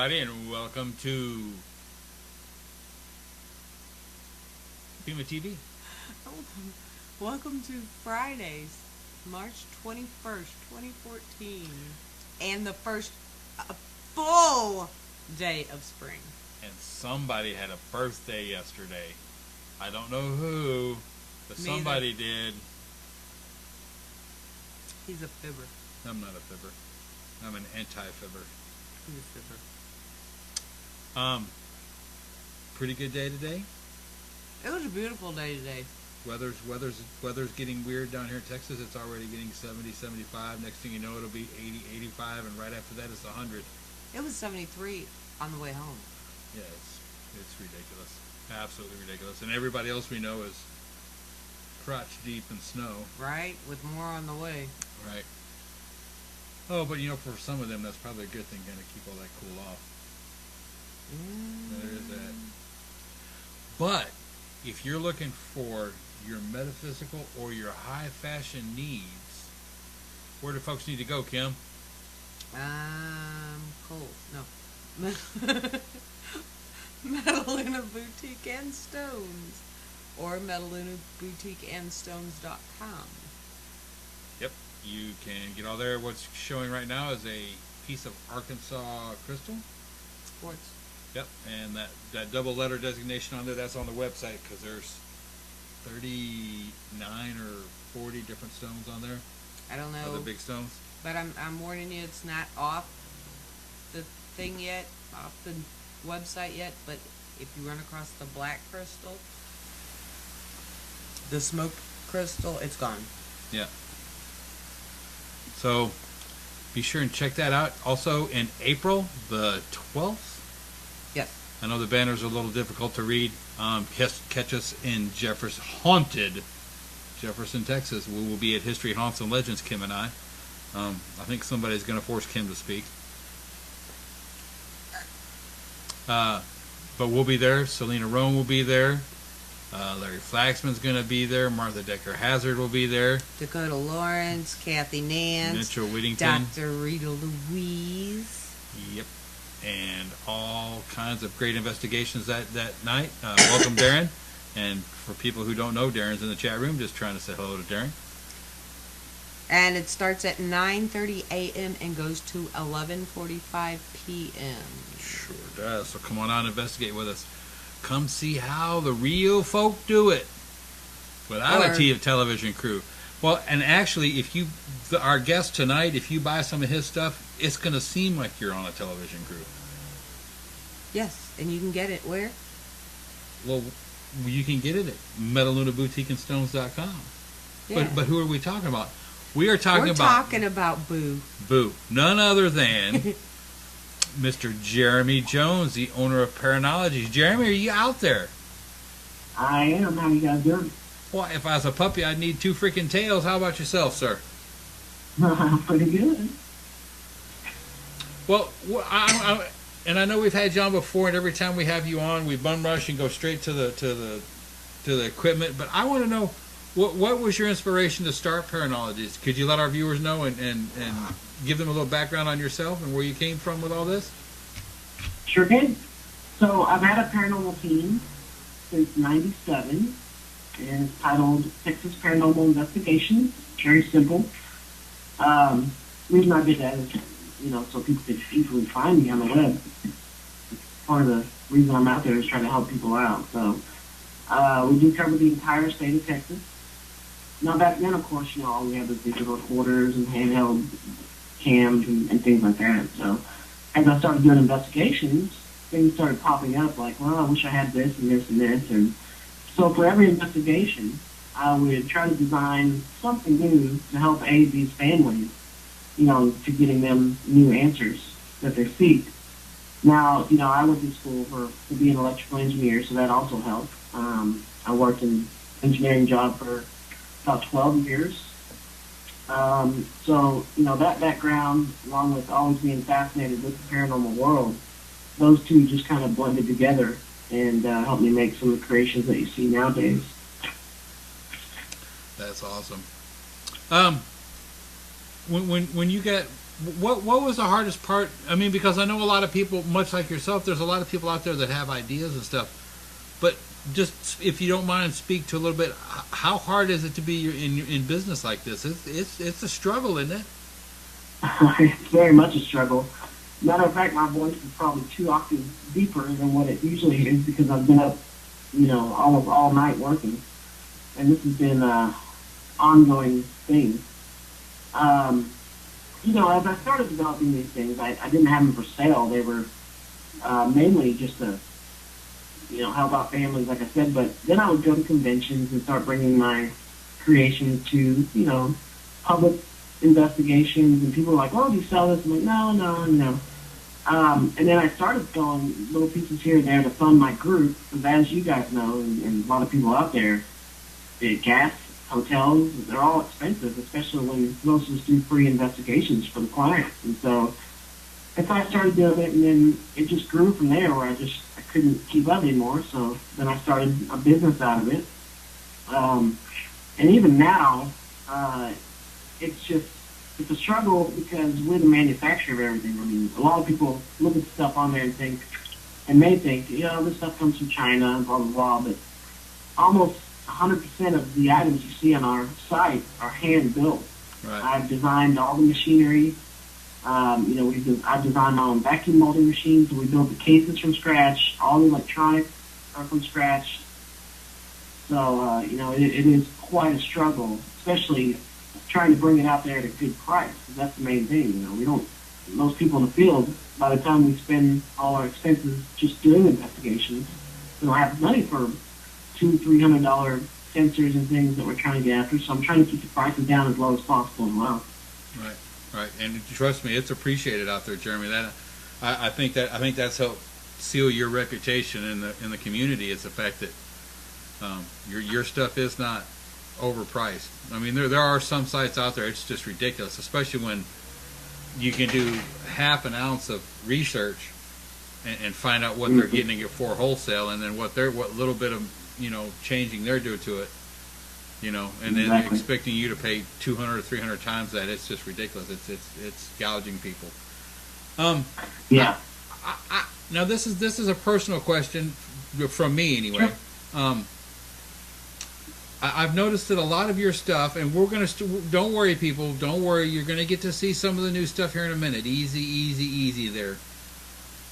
everybody, and welcome to PEMAtv. Welcome to Fridays, March 21st, 2014, and the first full day of spring. And somebody had a birthday yesterday. I don't know who, but somebody did. He's a fibber. I'm not a fibber. I'm an anti-fibber. He's a fibber. Pretty good day today. It was a beautiful day today. Weather's getting weird down here in Texas. It's already getting 70, 75. Next thing you know, it'll be 80, 85, and right after that, it's 100. It was 73 on the way home. Yeah, it's ridiculous. Absolutely ridiculous. And everybody else we know is crotch deep in snow. Right, with more on the way. Right. Oh, but for some of them, that's probably a good thing, kind of keep all that cool off. There is that. But if you're looking for your metaphysical or your high fashion needs, where do folks need to go, Kim? Cold. No. Metaluna Boutique and Stones, or metalunaboutiqueandstones.com. Yep, you can get all there. What's showing right now is a piece of Arkansas crystal. Quartz. Yep, and that double letter designation on there, that's on the website, because there's 39 or 40 different stones on there. I don't know. Other big stones. But I'm warning you, it's not off the thing yet, off the website yet, but if you run across the black crystal, the smoke crystal, it's gone. Yeah. So be sure and check that out. Also in April the 12th. Yes. I know the banners are a little difficult to read. Catch us in haunted Jefferson, Texas. We will be at History, Haunts, and Legends, Kim and I. I think somebody's going to force Kim to speak. But we'll be there. Selena Rome will be there. Larry Flaxman's going to be there. Martha Decker Hazard will be there. Dakota Lawrence, Kathy Nance, Mitchell Whittington, Dr. Rita Louise. Yep. And all kinds of great investigations that night. Welcome, Darren. And for people who don't know, Darren's in the chat room, just trying to say hello to Darren. And it starts at 9:30 a.m. and goes to 11:45 p.m. Sure does. So come on out and investigate with us. Come see how the real folk do it without a television crew. Well, and actually, if our guest tonight, if you buy some of his stuff, it's going to seem like you're on a television crew. Yes, and you can get it where? Well, you can get it at metalunaboutiqueandstones.com. Yeah. But who are we talking about? We're talking about Boo. Boo. None other than Mr. Jeromy Jones, the owner of Paranology. Jeromy, are you out there? I am. How you guys doing? Well, if I was a puppy, I'd need two freaking tails. How about yourself, sir? Pretty good. Well, and I know we've had you on before, and every time we have you on, we bum rush and go straight to the equipment. But I want to know, what was your inspiration to start Paranology? Could you let our viewers know and give them a little background on yourself and where you came from with all this? Sure can. So I've had a paranormal team since '97, and it's titled Texas Paranormal Investigations. Very simple. The reason I did that is, so people could easily find me on the web. Part of the reason I'm out there is trying to help people out. So we do cover the entire state of Texas. Now back then, of course, all we had was digital recorders and handheld cams and things like that. So as I started doing investigations, things started popping up like, well, I wish I had this and this and this. And so for every investigation, I would try to design something new to help aid these families, to getting them new answers that they seek. Now, I went to school to be an electrical engineer, so that also helped. I worked in an engineering job for about 12 years. So, that background, along with always being fascinated with the paranormal world, those two just kind of blended together and helped me make some of the creations that you see nowadays. That's awesome. When you got What was the hardest part? I mean, because I know a lot of people, much like yourself, there's a lot of people out there that have ideas and stuff. But just if you don't mind, speak to a little bit. How hard is it to be in business like this? It's a struggle, isn't it? It's very much a struggle. Matter of fact, my voice is probably 2 octaves deeper than what it usually is because I've been up, almost all night working, and this has been an ongoing thing. As I started developing these things, I didn't have them for sale. They were mainly just to, help out families, like I said. But then I would go to conventions and start bringing my creations to, public investigations. And people were like, "Oh, do you sell this?" I'm like, "No." And then I started selling little pieces here and there to fund my group. Because as you guys know, and a lot of people out there, gas, hotels, they're all expensive, especially when most of us do free investigations for the clients. And so I started doing it, and then it just grew from there where I couldn't keep up anymore. So then I started a business out of it. And even now, it's a struggle because we're the manufacturer of everything. I mean, a lot of people look at stuff on there and may think, this stuff comes from China and blah, blah, blah, but almost 100% of the items you see on our site are hand built. Right. I've designed all the machinery. I've designed my own vacuum molding machines, so we build the cases from scratch. All the electronics are from scratch. So, it is quite a struggle, especially trying to bring it out there at a good price. Because that's the main thing. Most people in the field, by the time we spend all our expenses just doing investigations, we don't have money for $200-300 sensors and things that we're trying to get after. So I'm trying to keep the prices down as low as possible as well. Right. And trust me, it's appreciated out there, Jeromy. That I think that's helped seal your reputation in the community. Is the fact that your stuff is not overpriced. I mean, there are some sites out there it's just ridiculous, especially when you can do half an ounce of research and find out what they're getting it for wholesale, and then what little bit of changing they're doing to it, and then expecting you to pay 200 or 300 times that. It's just ridiculous. It's gouging people. Yeah. Now this is a personal question from me anyway. Sure. I've noticed that a lot of your stuff, and we're gonna don't worry, people, don't worry. You're gonna get to see some of the new stuff here in a minute. Easy there.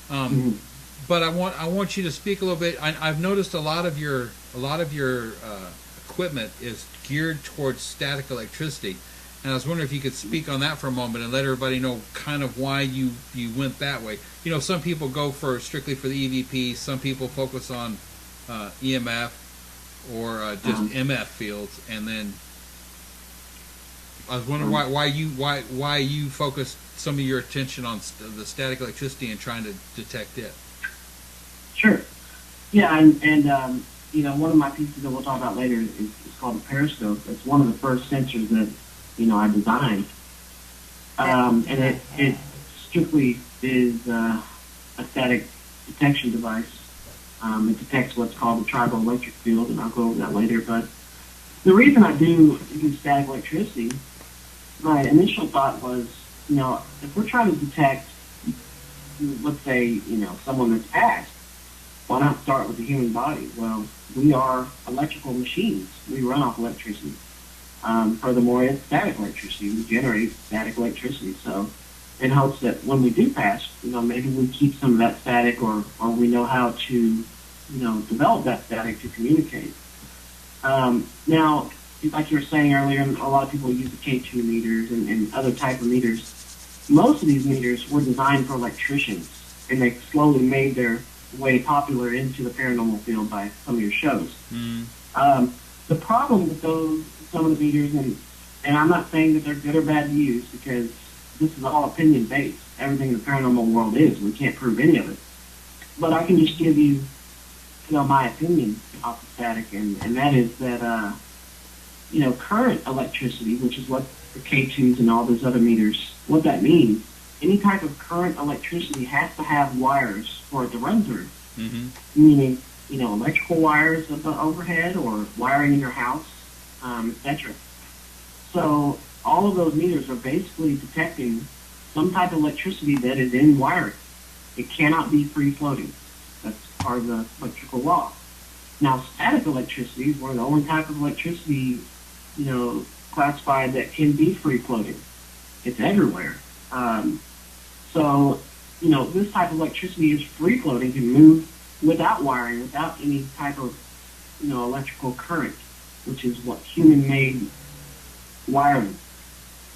But I want you to speak a little bit. I've noticed a lot of your equipment is geared towards static electricity, and I was wondering if you could speak on that for a moment and let everybody know kind of why you went that way. Some people go strictly for the EVP. Some people focus on EMF or just MF fields, and then I was wondering why you focused some of your attention on the static electricity and trying to detect it. Sure. Yeah, and one of my pieces that we'll talk about later is called a periscope. It's one of the first sensors that I designed, and it strictly is a static detection device. It detects what's called the tribal electric field, and I'll go over that later. But the reason I do static electricity, my initial thought was, if we're trying to detect, let's say, someone that's passed, why not start with the human body? Well, we are electrical machines. We run off electricity. Furthermore, it's static electricity. We generate static electricity. So in hopes that when we do pass, maybe we keep some of that static, or we know how to, develop that static to communicate. Now, like you were saying earlier, a lot of people use the K2 meters and other type of meters. Most of these meters were designed for electricians, and they slowly made their way popular into the paranormal field by some of your shows. The problem with some of the meters, and I'm not saying that they're good or bad to use, because this is all opinion based. Everything in the paranormal world is. We can't prove any of it. But I can just give you, my opinion off the static, and that is that, current electricity, which is what the K2s and all those other meters, what that means, any type of current electricity has to have wires for it to run through. Meaning, electrical wires overhead, or wiring in your house, etc. So all of those meters are basically detecting some type of electricity that is in wiring. It cannot be free floating. That's part of the electrical law. Now, static electricity is one of the only type of electricity, classified that can be free floating. It's everywhere. So, this type of electricity is free floating, can move without wiring, without any type of, electrical current, which is what human-made wiring.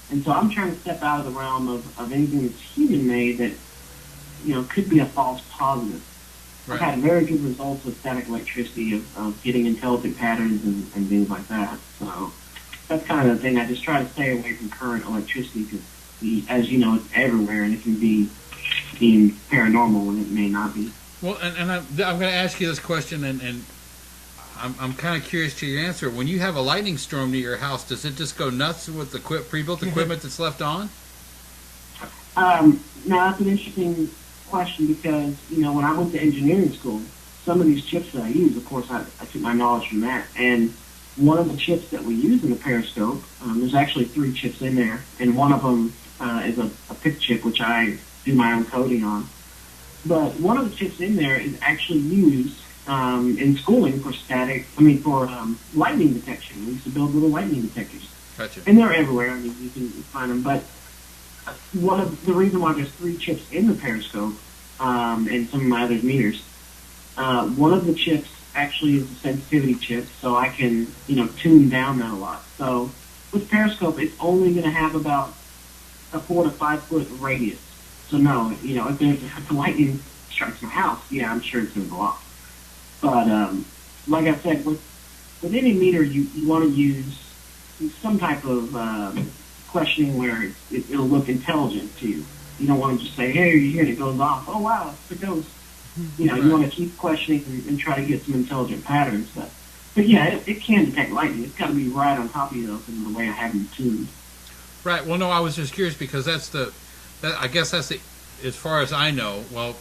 And so I'm trying to step out of the realm of anything that's human-made that, could be a false positive. Right. I've had very good results with static electricity of getting intelligent patterns and things like that. So that's kind of the thing. I just try to stay away from current electricity because, as you know, it's everywhere and it can be deemed paranormal when it may not be. Well, and I'm going to ask you this question, and I'm kind of curious to your answer. When you have a lightning storm near your house, does it just go nuts with the pre-built equipment that's left on? Now, that's an interesting question because, when I went to engineering school, some of these chips that I use, of course, I took my knowledge from that. And one of the chips that we use in the periscope, there's actually 3 chips in there, and one of them is a PIC chip, which I do my own coding on. But one of the chips in there is actually used in schooling for lightning detection. We used to build little lightning detectors. Gotcha. And they're everywhere. I mean, you can find them. But one of the reason why there's 3 chips in the periscope and some of my other meters, one of the chips actually is a sensitivity chip, so I can, tune down that a lot. So with periscope, it's only going to have about a 4 to 5 foot radius. So no, if the lightning strikes my house, yeah, I'm sure it's going to go off. But like I said, with any meter, you want to use some type of questioning where it'll look intelligent to you. You don't want to just say, hey, are you here? And it goes off. Oh, wow, it's a ghost. You want to keep questioning and try to get some intelligent patterns. But yeah, it can detect lightning. It's got to be right on top of you, though, in the way I have them tuned. Right. Well, no, I was just curious because I guess that's the, as far as I know. Well,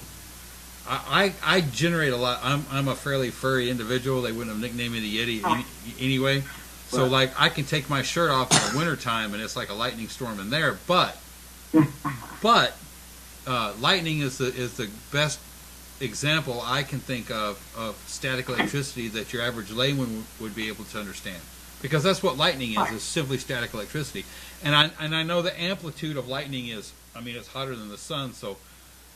I generate a lot. I'm a fairly furry individual. They wouldn't have nicknamed me the Yeti anyway. So, like, I can take my shirt off in the wintertime, and it's like a lightning storm in there. But lightning is the best example I can think of static electricity that your average layman would be able to understand. Because that's what lightning is simply static electricity. And I know the amplitude of lightning is, it's hotter than the sun, so,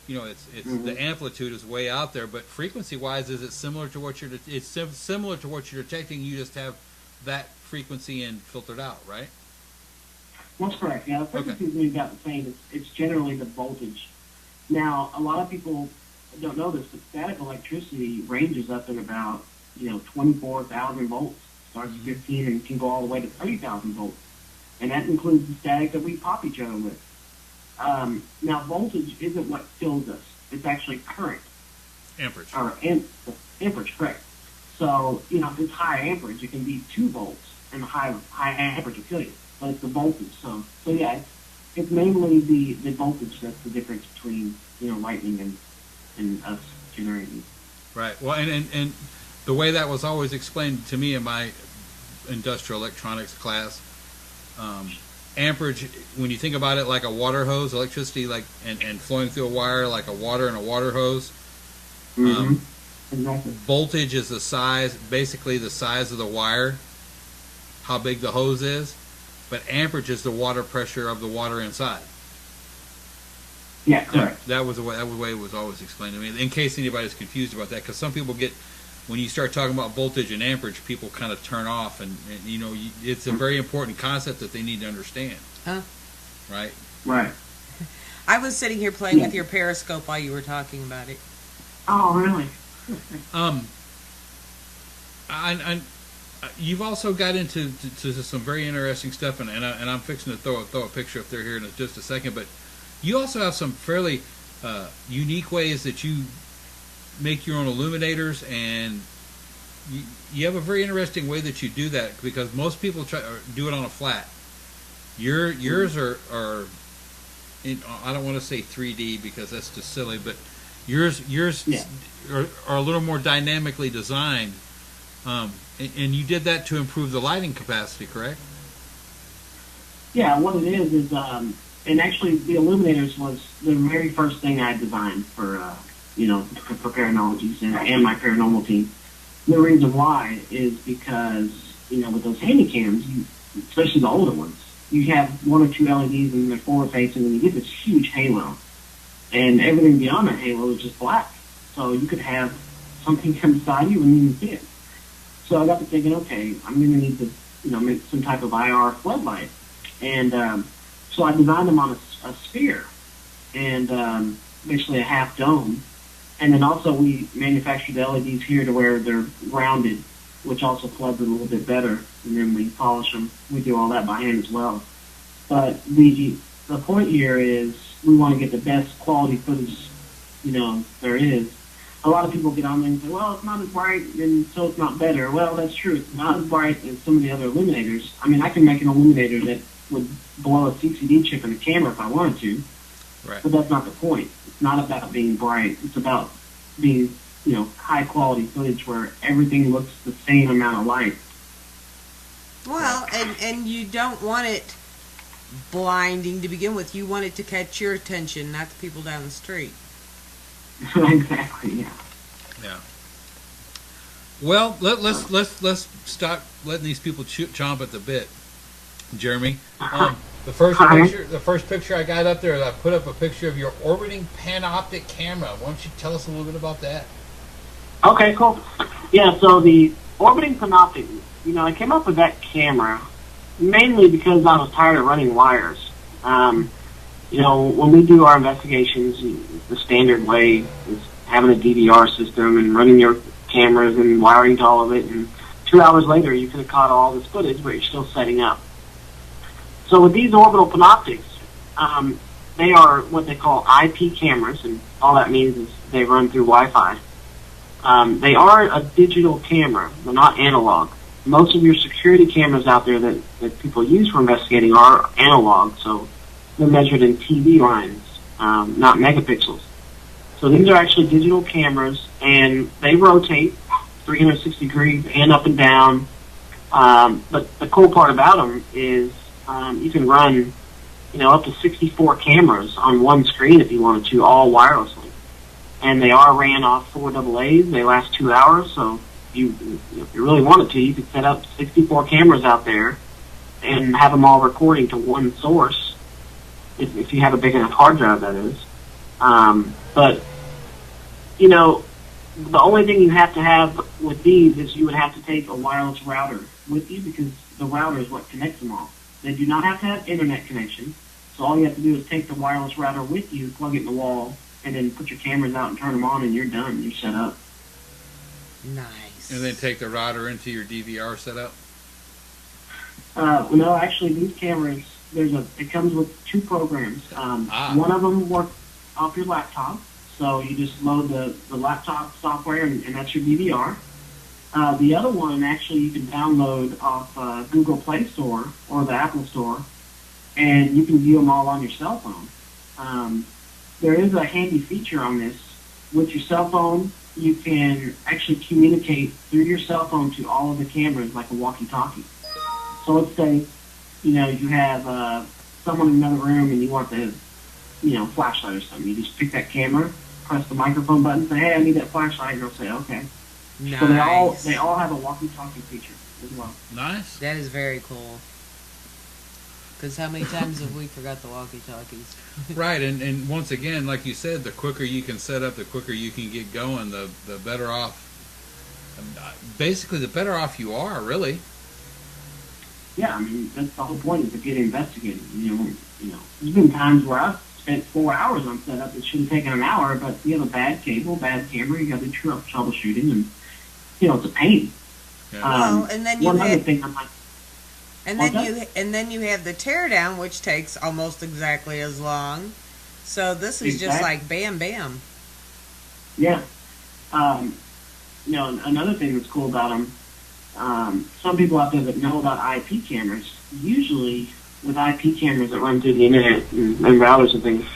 it's the amplitude is way out there. But frequency-wise, is it similar to what similar to what you're detecting? You just have that frequency and filtered out, right? That's correct. Yeah, the frequency is really about the same. It's generally the voltage. Now, a lot of people don't know this, but static electricity ranges up in about 24,000 volts. Starts at 15 and can go all the way to 30,000 volts, and that includes the static that we pop each other with. Now, voltage isn't what kills us; it's actually current. Amperage. Or amperage, correct. So, if it's high amperage, it can be 2 volts, and the high amperage will kill you. But it's the voltage. So yeah, it's mainly the voltage that's the difference between lightning and us generating. Right. Well, and the way that was always explained to me in my industrial electronics class, amperage, when you think about it like a water hose, electricity and flowing through a wire like a water and a water hose. Exactly. Voltage is basically the size of the wire, how big the hose is, but amperage is the water pressure of the water inside. Yeah, correct. That was the way it was always explained to me. In case anybody's confused about that, because some people when you start talking about voltage and amperage, people kind of turn off, and it's a very important concept that they need to understand. Huh? Right. Right. I was sitting here playing with your periscope while you were talking about it. Oh, really? You've also got into some very interesting stuff, and I'm fixing to throw a picture up there here in just a second. But you also have some fairly unique ways that you make your own illuminators, and you have a very interesting way that you do that, because most people do it on a flat. Yours are I don't want to say 3D because that's just silly, but yours are a little more dynamically designed, and you did that to improve the lighting capacity, correct? Yeah, what it is And actually, the illuminators was the very first thing I designed for, for Paranologies and my paranormal team. The reason why is because, with those handy cams, especially the older ones, you have one or two LEDs and they're forward facing, and you get this huge halo. And everything beyond that halo is just black. So you could have something come beside you and you didn't see it. So I got to thinking, okay, I'm going to need to, make some type of IR floodlight. And so I designed them on a sphere and basically a half dome. And then also we manufactured the LEDs here to where they're rounded, which also floods it a little bit better. And then we polish them. We do all that by hand as well. But the point here is we want to get the best quality footage, there is. A lot of people get on there and say, well, it's not as bright, and so it's not better. Well, that's true. It's not as bright as some of the other illuminators. I mean, I can make an illuminator that would blow a CCD chip in the camera if I wanted to. Right. But that's not the point. It's not about being bright. It's about being, high-quality footage where everything looks the same amount of light. Well, and you don't want it blinding to begin with. You want it to catch your attention, not the people down the street. Exactly, yeah. Yeah. Well, let's stop letting these people chomp at the bit, Jeromy. The first picture I got up there, I put up a picture of your orbiting panoptic camera. Why don't you tell us a little bit about that? Okay, cool. Yeah, so the orbiting panoptic, I came up with that camera mainly because I was tired of running wires. When we do our investigations, the standard way is having a DVR system and running your cameras and wiring to all of it, and 2 hours later you could have caught all this footage, but you're still setting up. So with these orbital panoptics, they are what they call IP cameras, and all that means is they run through Wi-Fi. They are a digital camera. They're not analog. Most of your security cameras out there that people use for investigating are analog, so they're measured in TV lines, not megapixels. So these are actually digital cameras, and they rotate 360 degrees and up and down. But the cool part about them is you can run, up to 64 cameras on one screen if you wanted to, all wirelessly. And they are ran off 4 AA's. They last 2 hours, so if you really wanted to, you could set up 64 cameras out there and have them all recording to one source, if you have a big enough hard drive, that is. But, the only thing you have to have with these is you would have to take a wireless router with you, because the router is what connects them all. They do not have to have internet connection, so all you have to do is take the wireless router with you, plug it in the wall, and then put your cameras out and turn them on, and you're done. You're set up. Nice. And then take the router into your DVR setup? No, actually, these cameras, it comes with 2 programs. One of them works off your laptop, so you just load the laptop software, and that's your DVR. The other one, actually, you can download off Google Play Store or the Apple Store, and you can view them all on your cell phone. There is a handy feature on this. With your cell phone, you can actually communicate through your cell phone to all of the cameras like a walkie-talkie. So let's say, you have someone in another room and you want the, flashlight or something. You just pick that camera, press the microphone button, say, hey, I need that flashlight, and they'll say, okay. Nice. So they all have a walkie-talkie feature as well. Nice. That is very cool. Because how many times have we forgot the walkie-talkies? Right, and once again, like you said, the quicker you can set up, the quicker you can get going, the better off. Basically, the better off you are, really. Yeah, I mean, that's the whole point, is to get investigated. There's been times where I've spent 4 hours on setup that should have taken an hour, but you have a bad cable, bad camera, you got to do troubleshooting, and it's a pain. Yeah. And then you other thing I'm like, and then you have the teardown, which takes almost exactly as long. So this is just like bam, bam. Yeah. Another thing that's cool about them, some people out there that know about IP cameras, usually with IP cameras that run through the internet and routers and things,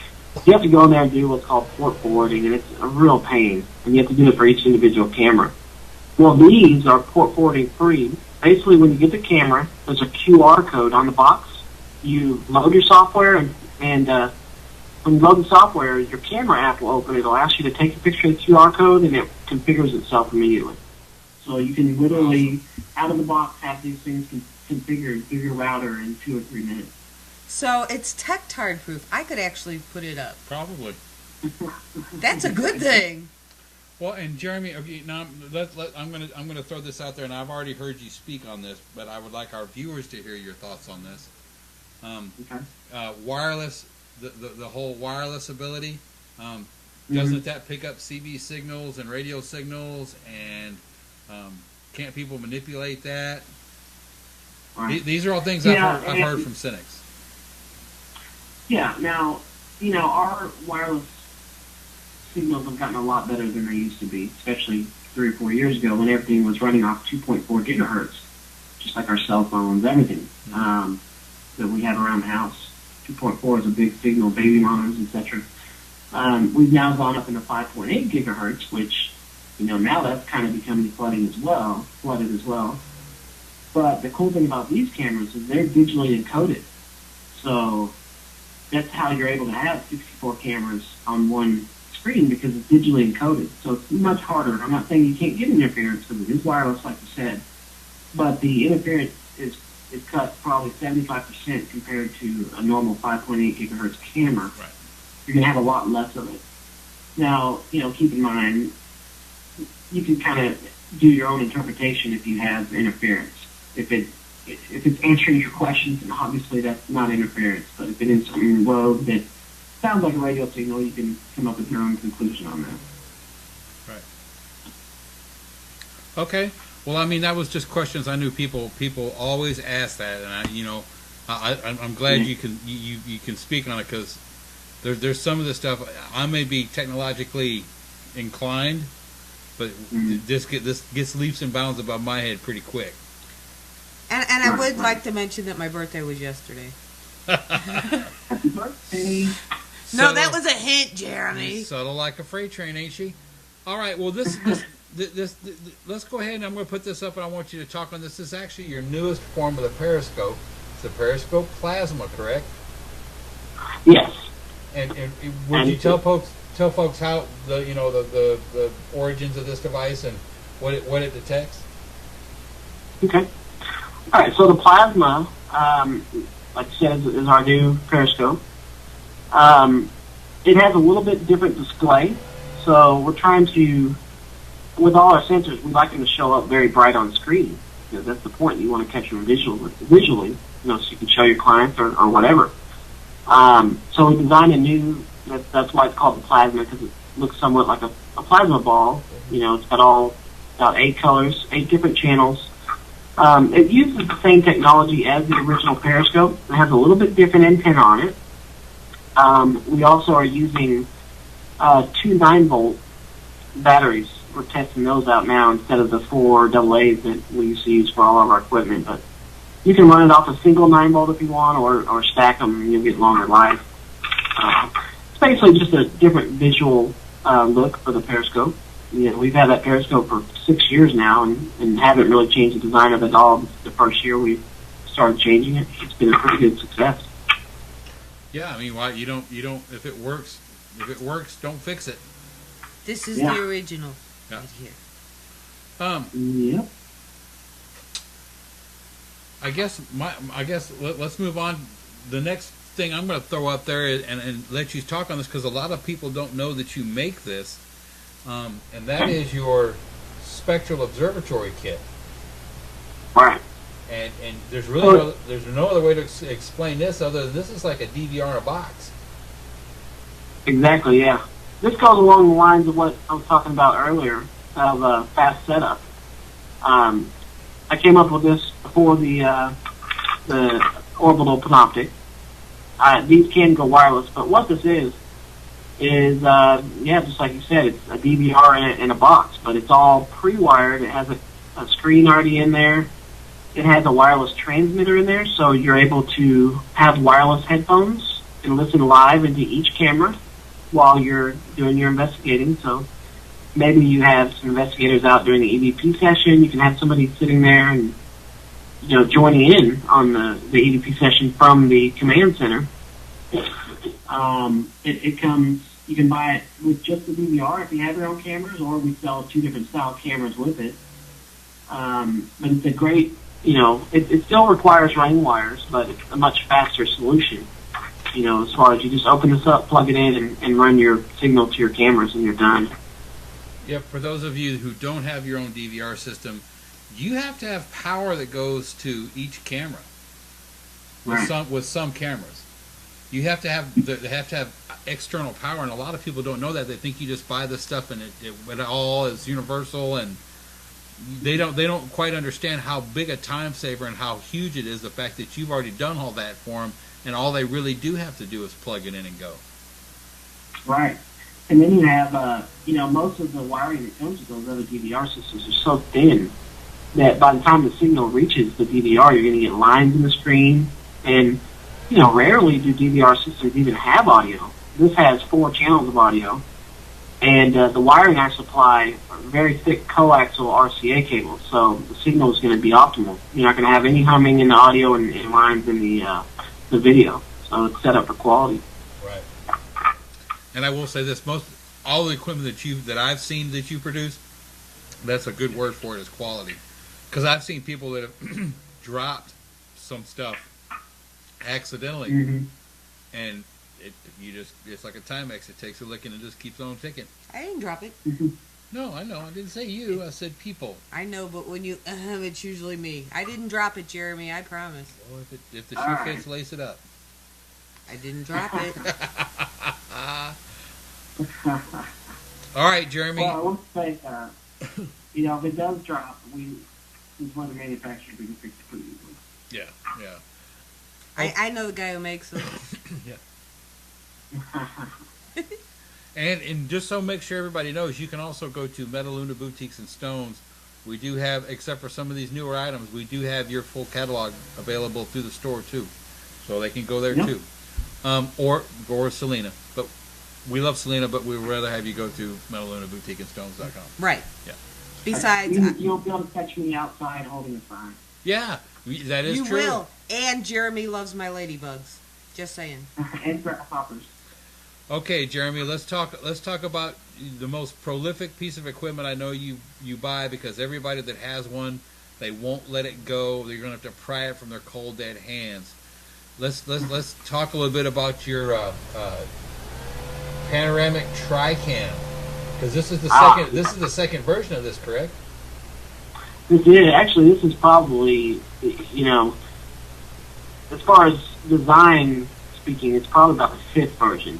you have to go in there and do what's called port forwarding, and it's a real pain, and you have to do it for each individual camera. Well, these are port forwarding free. Basically, when you get the camera, there's a QR code on the box. You load your software, and And when you load the software, your camera app will open. It'll ask you to take a picture of the QR code, and it configures itself immediately. So you can literally, out of the box, have these things configured through your router in 2 or 3 minutes. So it's tectard proof. I could actually put it up. Probably. That's a good thing. Well, and Jeromy, okay, now I'm gonna throw this out there, and I've already heard you speak on this, but I would like our viewers to hear your thoughts on this. Okay. Wireless, the whole wireless ability, doesn't that pick up CB signals and radio signals, and can't people manipulate that? Right. These are all things I've heard from cynics. Yeah. Now, our wireless signals have gotten a lot better than they used to be, especially 3 or 4 years ago when everything was running off 2.4 gigahertz, just like our cell phones, everything that we have around the house. 2.4 is a big signal, baby monitors, etc. We've now gone up into 5.8 gigahertz, which, now that's kind of becoming flooded as well. But the cool thing about these cameras is they're digitally encoded. So that's how you're able to have 64 cameras on one screen, because it's digitally encoded. So it's much harder. I'm not saying you can't get interference, because it is wireless, like you said. But the interference is cut probably 75% compared to a normal 5.8 gigahertz camera. Right. You're going to have a lot less of it. Now, keep in mind, you can kind of do your own interpretation if you have interference. If it's answering your questions, then obviously that's not interference. But if it is something rogue that sounds like a radio signal, you can come up with your own conclusion on that. Right. Okay. Well, I mean, that was just questions I knew people always ask that, and I'm glad you can speak on it, because there's some of the stuff I may be technologically inclined, but this gets leaps and bounds above my head pretty quick. And I would like to mention that my birthday was yesterday. Happy birthday. No, that was a hint, Jeromy. Subtle like a freight train, ain't she? All right, well, this let's go ahead, and I'm going to put this up, and I want you to talk on this. This is actually your newest form of the periscope. It's the periscope plasma, correct? Yes. And would you tell folks how the origins of this device and what it detects? Okay. All right. So the plasma, like I said, is our new periscope. It has a little bit different display, so we're trying to, with all our sensors, we like them to show up very bright on screen. That's the point. You want to catch them visually, so you can show your clients or whatever. So we designed a new, that's why it's called the plasma, because it looks somewhat like a plasma ball. It's got about 8 colors, 8 different channels. It uses the same technology as the original periscope. It has a little bit different antenna on it. We also are using 2 9-volt batteries. We're testing those out now instead of the 4 AA's that we used to use for all of our equipment. But you can run it off a single 9-volt if you want, or stack them and you'll get longer life. It's basically just a different visual look for the periscope. We've had that periscope for 6 years now and haven't really changed the design of it all. The first year we started changing it. It's been a pretty good success. Yeah, I mean, why you don't if it works, don't fix it. This is the original right here. Yep. I guess let's move on. The next thing I'm going to throw up there and let you talk on this, because a lot of people don't know that you make this, and that is your spectral observatory kit. Right. And there's really there's no other way to explain this other than this is like a DVR in a box. Exactly, yeah. This goes along the lines of what I was talking about earlier, of fast setup. I came up with this before the orbital panoptic. These can go wireless, but what this is just like you said, it's a DVR in a box, but it's all pre-wired. It has a screen already in there. It has a wireless transmitter in there, so you're able to have wireless headphones and listen live into each camera while you're doing your investigating. So maybe you have some investigators out during the EVP session. You can have somebody sitting there and joining in on the EVP session from the command center. It comes, you can buy it with just the DVR if you have your own cameras, or we sell 2 different style cameras with it. But it's a great, it still requires running wires, but it's a much faster solution. As far as you just open this up, plug it in, and run your signal to your cameras, and you're done. Yep, for those of you who don't have your own DVR system, you have to have power that goes to each camera. With some cameras, you have to have external power, and a lot of people don't know that. They think you just buy this stuff and it all is universal, and they don't quite understand how big a time saver and how huge it is. The fact that you've already done all that for them, and all they really do have to do is plug it in and go. Right. And then you have, most of the wiring that comes with those other DVR systems are so thin that by the time the signal reaches the DVR, you're going to get lines in the screen. And, rarely do DVR systems even have audio. This has 4 channels of audio. And the wiring I supply are very thick coaxial RCA cables, so the signal is going to be optimal. You're not going to have any humming in the audio and lines in the video. So it's set up for quality. Right. And I will say this: all the equipment that I've seen that you produce, that's a good word for it, is quality. Because I've seen people that have dropped some stuff accidentally, and it's like a Timex. It takes a licking and just keeps on ticking. I didn't drop it. No, I know. I didn't say you. I said people. I know, but when you it's usually me. I didn't drop it, Jeromy. I promise. Well, if the shoe fits, lace it up. I didn't drop it. All right, Jeromy. Well, I want to say, if it does drop, since we're the manufacturer, we can fix it pretty easily. Yeah. I know the guy who makes them. Yeah. And just so make sure everybody knows, you can also go to Metaluna Boutiques and Stones. We do have, except for some of these newer items, we do have your full catalog available through the store too, so they can go there too. Or Selena, but we love Selena, but we would rather have you go to Metaluna Boutique and Stones.com. Right. Yeah. Besides, you'll be able to catch me outside holding a sign. Yeah, that is you true. You will. And Jeromy loves my ladybugs. Just saying. And grasshoppers. Okay, Jeromy, let's talk about the most prolific piece of equipment I know you buy, because everybody that has one, they won't let it go. They're going to have to pry it from their cold dead hands. Let's talk a little bit about your panoramic tri-cam, because this is the second version of this, correct? This is probably, as far as design speaking, it's probably about the 5th version.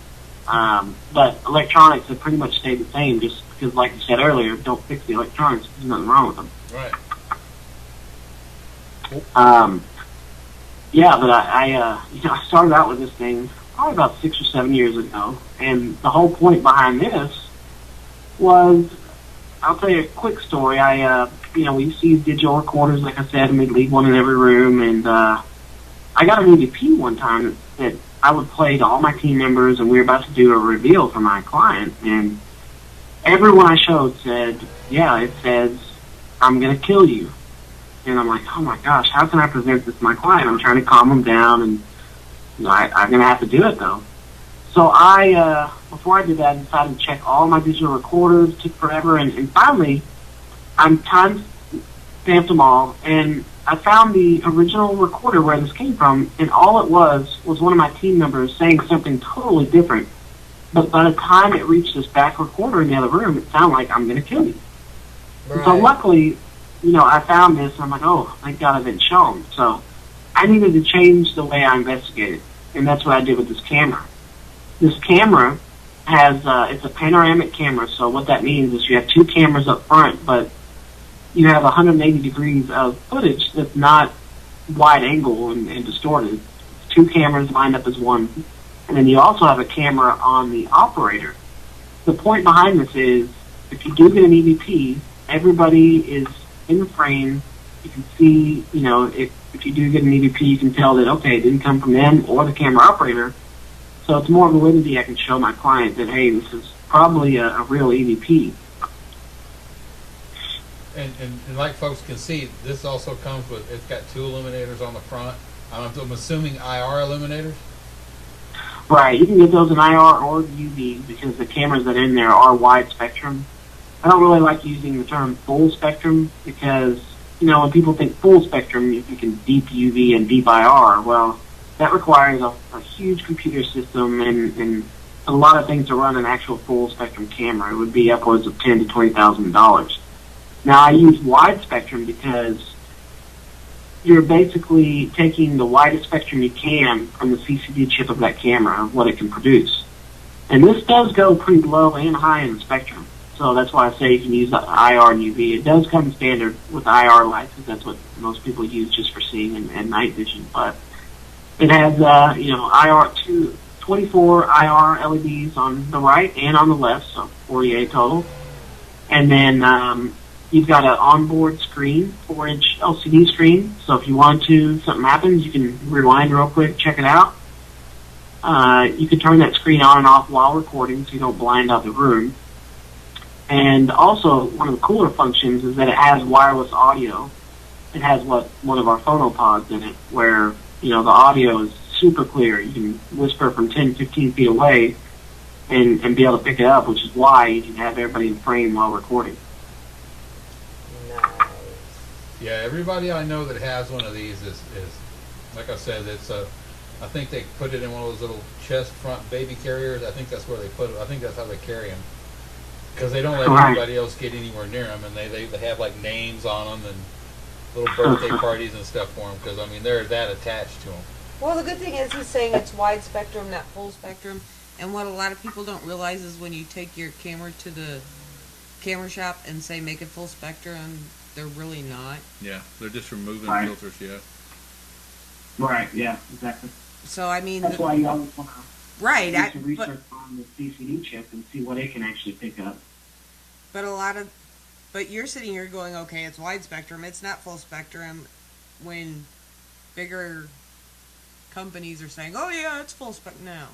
But electronics have pretty much stayed the same, just because, like you said earlier, don't fix the electronics. There's nothing wrong with them. Right. But I started out with this thing probably about 6 or 7 years ago, and the whole point behind this was, I'll tell you a quick story. We used to use digital recorders, like I said, and we'd leave one in every room, and I got an EVP one time that I would play to all my team members, and we were about to do a reveal for my client, and everyone I showed said, it says, "I'm going to kill you." And I'm like, oh my gosh, how can I present this to my client? I'm trying to calm them down, and I'm going to have to do it, though. So before I did that, I decided to check all my digital recorders. It took forever, and finally, I time-stamped them all, and I found the original recorder where this came from, and all it was one of my team members saying something totally different. But by the time it reached this back recorder in the other room, it sounded like, "I'm going to kill you." Right. So luckily, I found this, and I'm like, oh, thank God I've been shown. So I needed to change the way I investigated, and that's what I did with this camera. This camera has, it's a panoramic camera, so what that means is you have 2 cameras up front, but you have 180 degrees of footage that's not wide angle and distorted. It's 2 cameras lined up as one, and then you also have a camera on the operator. The point behind this is, if you do get an EVP, everybody is in the frame. You can see, if you do get an EVP, you can tell that, okay, it didn't come from them or the camera operator. So it's more validity I can show my client that, hey, this is probably a real EVP. And like folks can see, this also comes with, it's got 2 illuminators on the front. I'm assuming IR illuminators? Right, you can get those in IR or UV because the cameras that are in there are wide spectrum. I don't really like using the term full spectrum because, when people think full spectrum, you're thinking deep UV and deep IR. Well, that requires a huge computer system and a lot of things to run an actual full spectrum camera. It would be upwards of $10,000 to $20,000. Now, I use wide spectrum because you're basically taking the widest spectrum you can from the CCD chip of that camera, what it can produce. And this does go pretty low and high in the spectrum. So that's why I say you can use IR and UV. It does come standard with IR lights because that's what most people use just for seeing and night vision. But it has, IR 24 IR LEDs on the right and on the left, so 48 total. And then you've got an onboard screen, 4-inch LCD screen. So if you want to, something happens, you can rewind real quick, check it out. You can turn that screen on and off while recording so you don't blind out the room. And also, one of the cooler functions is that it has wireless audio. It has one of our phonopods in it, where, the audio is super clear. You can whisper from 10, 15 feet away and be able to pick it up, which is why you can have everybody in frame while recording. Nice. Yeah, everybody I know that has one of these is like I said, I think they put it in one of those little chest front baby carriers. I think that's where they put it. I think that's how they carry them. Because they don't let anybody else get anywhere near them, and they have like names on them and little birthday parties and stuff for them. Because they're that attached to them. Well, the good thing is he's saying it's wide spectrum, not full spectrum. And what a lot of people don't realize is when you take your camera to the camera shop and say make it full spectrum, they're really not. Yeah, they're just removing filters. Yeah. Right. Yeah. Exactly. So that's why you always want to. Right. Do some research on the CCD chip and see what it can actually pick up. But you're sitting here going, okay, it's wide spectrum, it's not full spectrum, when bigger companies are saying, oh yeah, it's full spectrum now.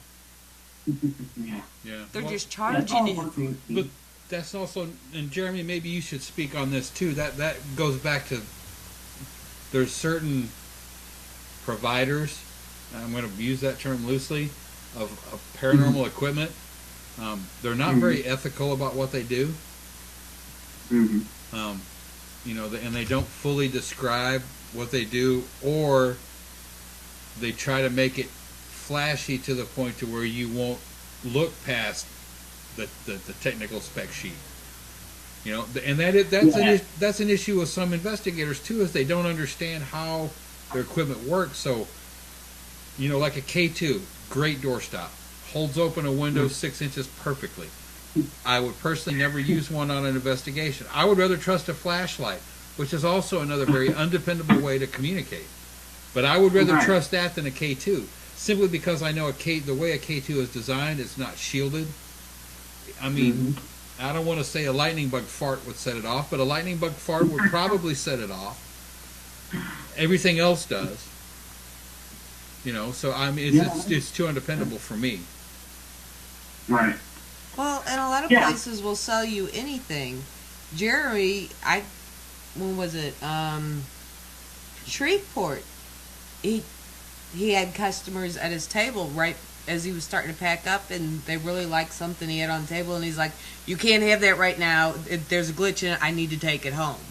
Yeah. They're just charging you. But that's also, and Jeromy, maybe you should speak on this too. That goes back to there's certain providers, and I'm going to use that term loosely, of paranormal equipment. They're not very ethical about what they do. And they don't fully describe what they do, or they try to make it flashy to the point to where you won't look past the technical spec sheet. And that's an issue with some investigators too, is they don't understand how their equipment works. So, like a K2, great doorstop, holds open a window 6 inches perfectly. I would personally never use one on an investigation. I would rather trust a flashlight, which is also another very undependable way to communicate. But I would rather trust that than a K2, simply because I know the way a K2 is designed, it's not shielded. I don't want to say a lightning bug fart would set it off, but a lightning bug fart would probably set it off. Everything else does. So it's too undependable for me. Right. Well, and a lot of places will sell you anything. Jeromy, when was it? Shreveport. He had customers at his table right as he was starting to pack up, and they really liked something he had on the table, and he's like, "You can't have that right now. There's a glitch in it. I need to take it home."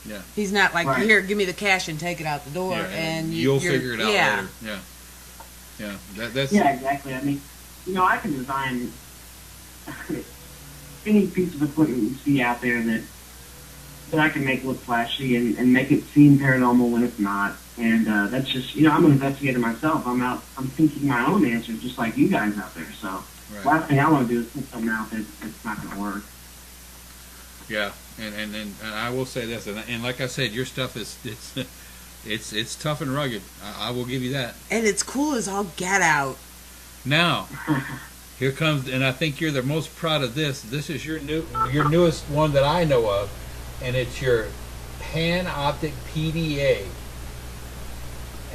Yeah. He's not like, "Here, give me the cash and take it out the door," and you'll figure it out later. Yeah. Yeah. That's. Yeah, exactly. I can design any piece of equipment you see out there that I can make look flashy and make it seem paranormal when it's not. And that's just, I'm an investigator myself. I'm thinking my own answers just like you guys out there. So last thing I want to do is put something out that's not going to work. Yeah, and I will say this, and like I said, your stuff it's tough and rugged. I will give you that. And it's cool as all get out. Now, here comes, and I think you're the most proud of this. This is your newest one that I know of, and it's your Panoptic PDA.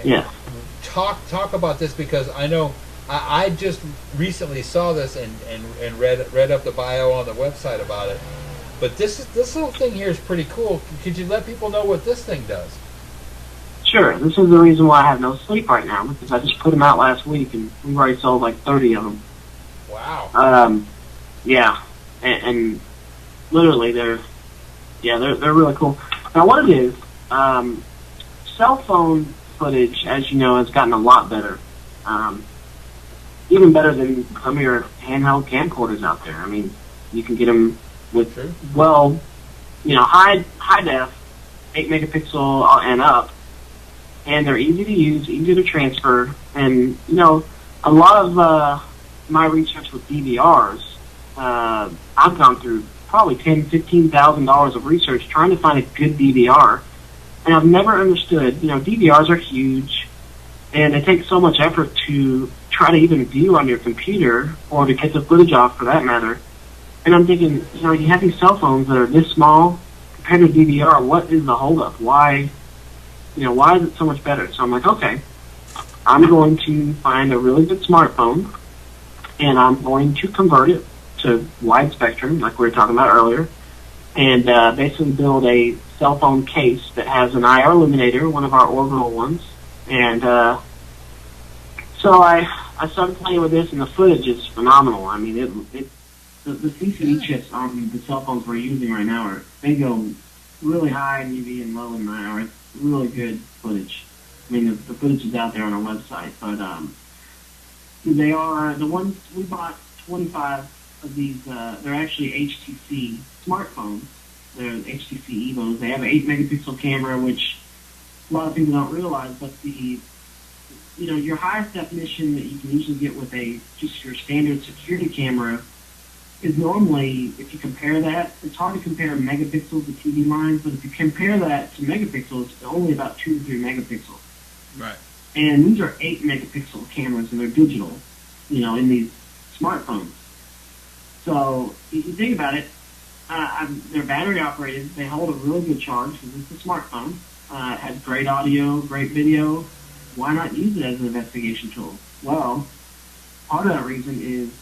Yeah. Talk about this, because I know I just recently saw this and read up the bio on the website about it. But this little thing here is pretty cool. Could you let people know what this thing does? Sure. This is the reason why I have no sleep right now, because I just put them out last week, and we've already sold like 30 of them. Wow. Yeah, and literally they're really cool. Now what it is, cell phone footage, as you know, has gotten a lot better. Even better than some of your handheld camcorders out there. I mean, you can get them with, well, you know, high def, 8 megapixel and up, and they're easy to use, easy to transfer, and, you know, a lot of my research with DVRs, I've gone through probably $10,000-$15,000 of research trying to find a good DVR, and I've never understood, you know, DVRs are huge, and it takes so much effort to try to even view on your computer, or to get the footage off for that matter. And I'm thinking, you know, you have these cell phones that are this small compared to DVR. What is the holdup? Why, you know, why is it so much better? So I'm like, okay, I'm going to find a really good smartphone, and I'm going to convert it to wide spectrum, like we were talking about earlier, and basically build a cell phone case that has an IR illuminator, one of our orbital ones, and so I started playing with this, and the footage is phenomenal. I mean, the CCD chips on the cell phones we're using right now they go really high in UV and low in IR. It's really good footage. I mean, the footage is out there on our website, but they are the ones we bought. 25 of these. They're actually HTC smartphones. They're HTC Evos. They have an 8 megapixel camera, which a lot of people don't realize, but your highest definition that you can usually get with just your standard security camera is normally, if you compare that, it's hard to compare megapixels to TV lines, but if you compare that to megapixels, it's only about 2 to 3 megapixels. Right. And these are 8 megapixel cameras, and they're digital, in these smartphones. So if you think about it, they're battery operated. They hold a really good charge because it's a smartphone. It has great audio, great video. Why not use it as an investigation tool? Well, part of that reason is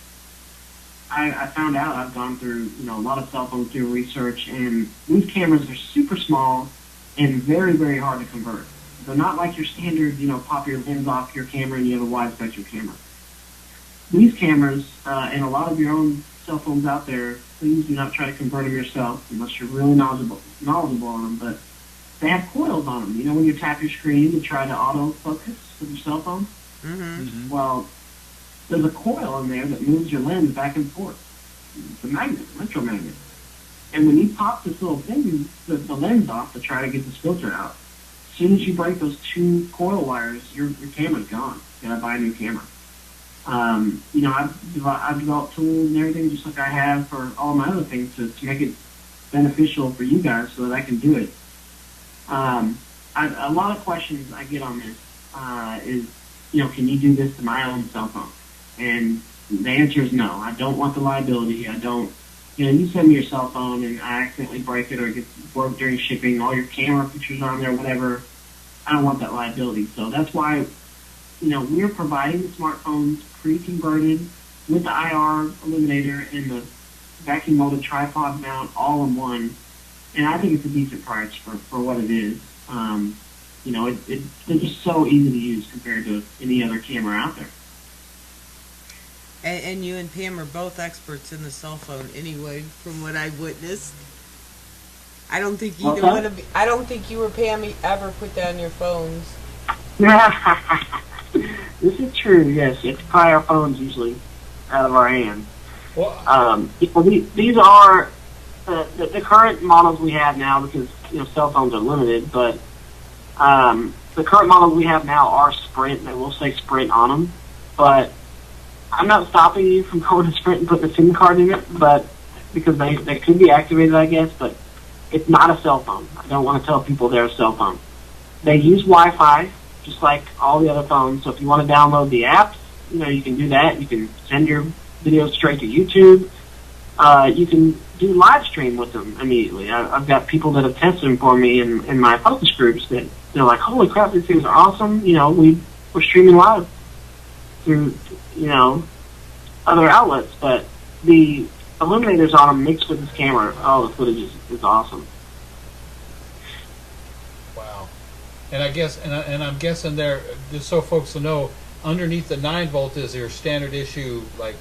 I found out, I've gone through a lot of cell phones doing research, and these cameras are super small and very, very hard to convert. They're not like your standard, pop your lens off your camera and you have a wide spectrum camera. These cameras, and a lot of your own cell phones out there, please do not try to convert them yourself unless you're really knowledgeable on them, but they have coils on them. When you tap your screen to try to autofocus with your cell phone? Mm-hmm. Mm-hmm. Well, there's a coil in there that moves your lens back and forth. It's a magnet, electromagnet. And when you pop this little thing, the lens off to try to get this filter out, as soon as you break those 2 coil wires, your camera's gone. You gotta buy a new camera. I've developed tools and everything just like I have for all my other things to make it beneficial for you guys so that I can do it. A lot of questions I get on this is, can you do this to my own cell phone? And the answer is no. I don't want the liability. I don't, you send me your cell phone and I accidentally break it or it gets broke during shipping, all your camera pictures on there, whatever. I don't want that liability. So that's why, we're providing the smartphones pre-converted with the IR illuminator and the vacuum molded tripod mount all in one. And I think it's a decent price for what it is. They're just so easy to use compared to any other camera out there. And you and Pam are both experts in the cell phone anyway, from what I've witnessed. I don't think either one of you, I don't think you or Pam ever put down your phones. This is true, yes. You have to pry our phones usually out of our hands. Well, these are the current models we have now, because cell phones are limited, but the current models we have now are Sprint. They will say Sprint on them, but I'm not stopping you from going to Sprint and putting a SIM card in it, but because they could be activated, I guess, but it's not a cell phone. I don't want to tell people they're a cell phone. They use Wi-Fi, just like all the other phones. So if you want to download the apps, you can do that. You can send your videos straight to YouTube. You can do live stream with them immediately. I've got people that have tested them for me in my focus groups that they're like, holy crap, these things are awesome. We're streaming live through, other outlets, but the illuminators on them mixed with this camera, the footage is awesome. wow. And I guess, and I'm guessing there, just so folks will know, underneath the 9 volt is your standard issue, like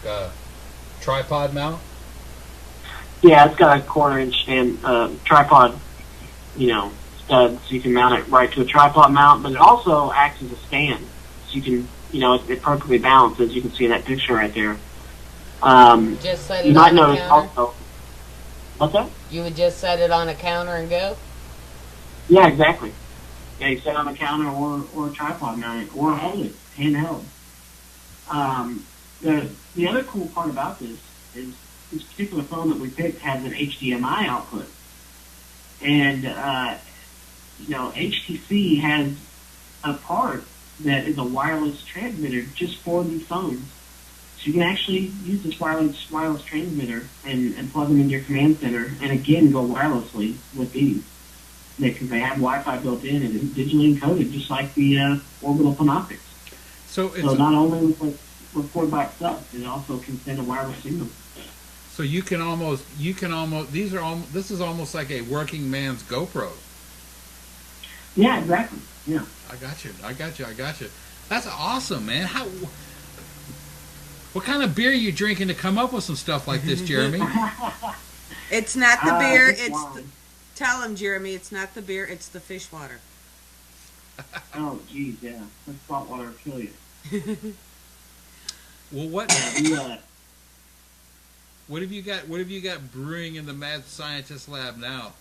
tripod mount. Yeah, it's got a 1/4 inch tripod, stud, so you can mount it right to a tripod mount. But it also acts as a stand, so you can, it perfectly balances. You can see that picture right there. Just set it you might on a notice counter? also. What's that? You would just set it on a counter and go? Yeah, exactly. Yeah, you set it on a counter or a tripod mount it, or hold it handheld. The other cool part about this is this particular phone that we picked has an HDMI output, and HTC has a part that is a wireless transmitter just for these phones. So you can actually use this wireless transmitter and plug them into your command center, and again go wirelessly with these. Because they have Wi-Fi built in and it's digitally encoded, just like the orbital panoptics. So not only will it record by itself, it also can send a wireless signal. So this is almost like a working man's GoPro. Yeah, exactly. Yeah. I got you. That's awesome, man. What kind of beer are you drinking to come up with some stuff like this, Jeromy? It's not the beer. Wine. Tell him, Jeromy, it's not the beer. It's the fish water. Oh, geez, yeah. Let salt water kill you. Well, what? Yeah. What have you got? What have you got brewing in the mad scientist lab now?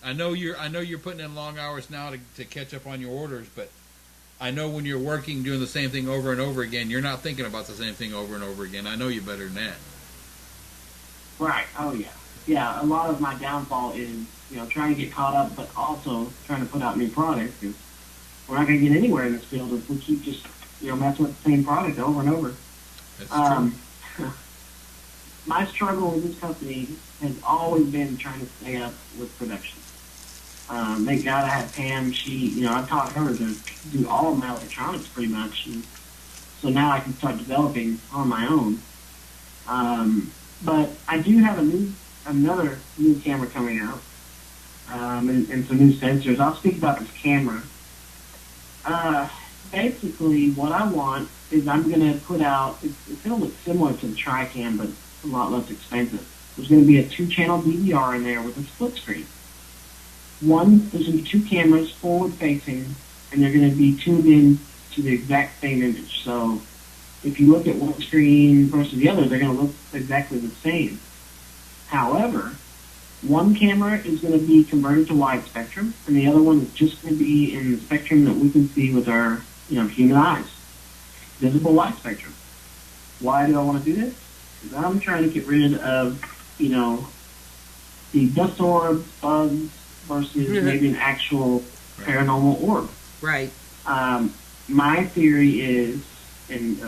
I know you're putting in long hours now to catch up on your orders, but I know when you're working doing the same thing over and over again, you're not thinking about the same thing over and over again. I know you better than that. Right. Oh, yeah. Yeah, a lot of my downfall is, trying to get caught up, but also trying to put out new products. Because we're not going to get anywhere in this field if we keep just, messing with the same product over and over. That's true. My struggle with this company has always been trying to stay up with production. Thank God I have Pam. She, I taught her to do all of my electronics pretty much. And so now I can start developing on my own. But I do have another new camera coming out, and some new sensors. I'll speak about this camera. Basically, what I want is I'm going to put out, it's going to look similar to the Tricam, but a lot less expensive. There's going to be a 2-channel DVR in there with a split screen. There's going to be 2 cameras forward-facing, and they're going to be tuned in to the exact same image. So if you look at one screen versus the other, they're going to look exactly the same. However, one camera is going to be converted to wide spectrum, and the other one is just going to be in the spectrum that we can see with our, human eyes. Visible light spectrum. Why do I want to do this? Because I'm trying to get rid of, the dust orb, bugs, versus maybe an actual paranormal orb. Right. My theory is, and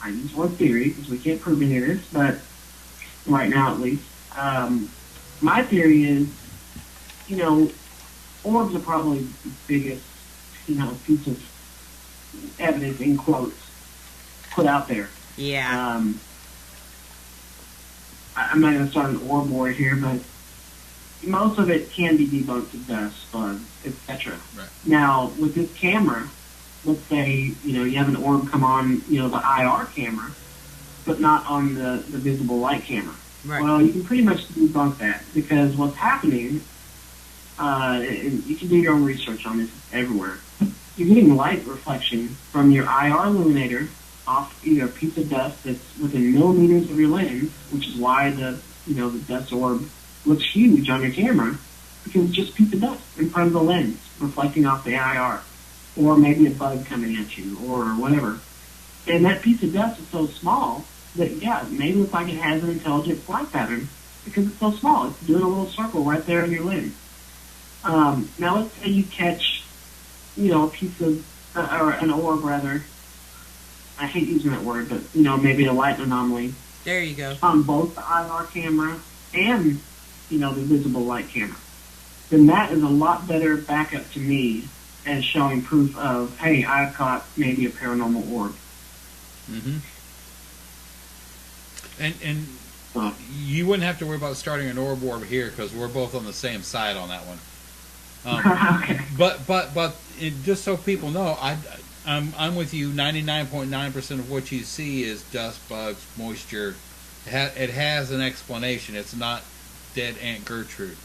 I use the word theory because we can't prove any of this, but right now at least, my theory is, orbs are probably the biggest, piece of evidence, in quotes, put out there. Yeah. I'm not going to start an orb war here, but most of it can be debunked to dust, bugs, etc. Right. Now, with this camera, let's say, you have an orb come on, the IR camera, but not on the visible light camera. Right. Well, you can pretty much debunk that, because what's happening, and you can do your own research on this everywhere, you're getting light reflection from your IR illuminator off either a piece of dust that's within millimeters of your lens, which is why the dust orb looks huge on your camera, because it's just a piece of dust in front of the lens reflecting off the IR, or maybe a bug coming at you, or whatever. And that piece of dust is so small that, it may look like it has an intelligent flight pattern because it's so small. It's doing a little circle right there in your lens. Now, let's say you catch, a piece of, or an orb, rather. I hate using that word, but, maybe a light anomaly. There you go. On both the IR camera and, the visible light camera. Then that is a lot better backup to me as showing proof of, hey, I've caught maybe a paranormal orb. Mm-hmm. And you wouldn't have to worry about starting an orb war here because we're both on the same side on that one. Okay. But just so people know, I'm with you. 99.9% of what you see is dust, bugs, moisture. It has an explanation. It's not dead Aunt Gertrude.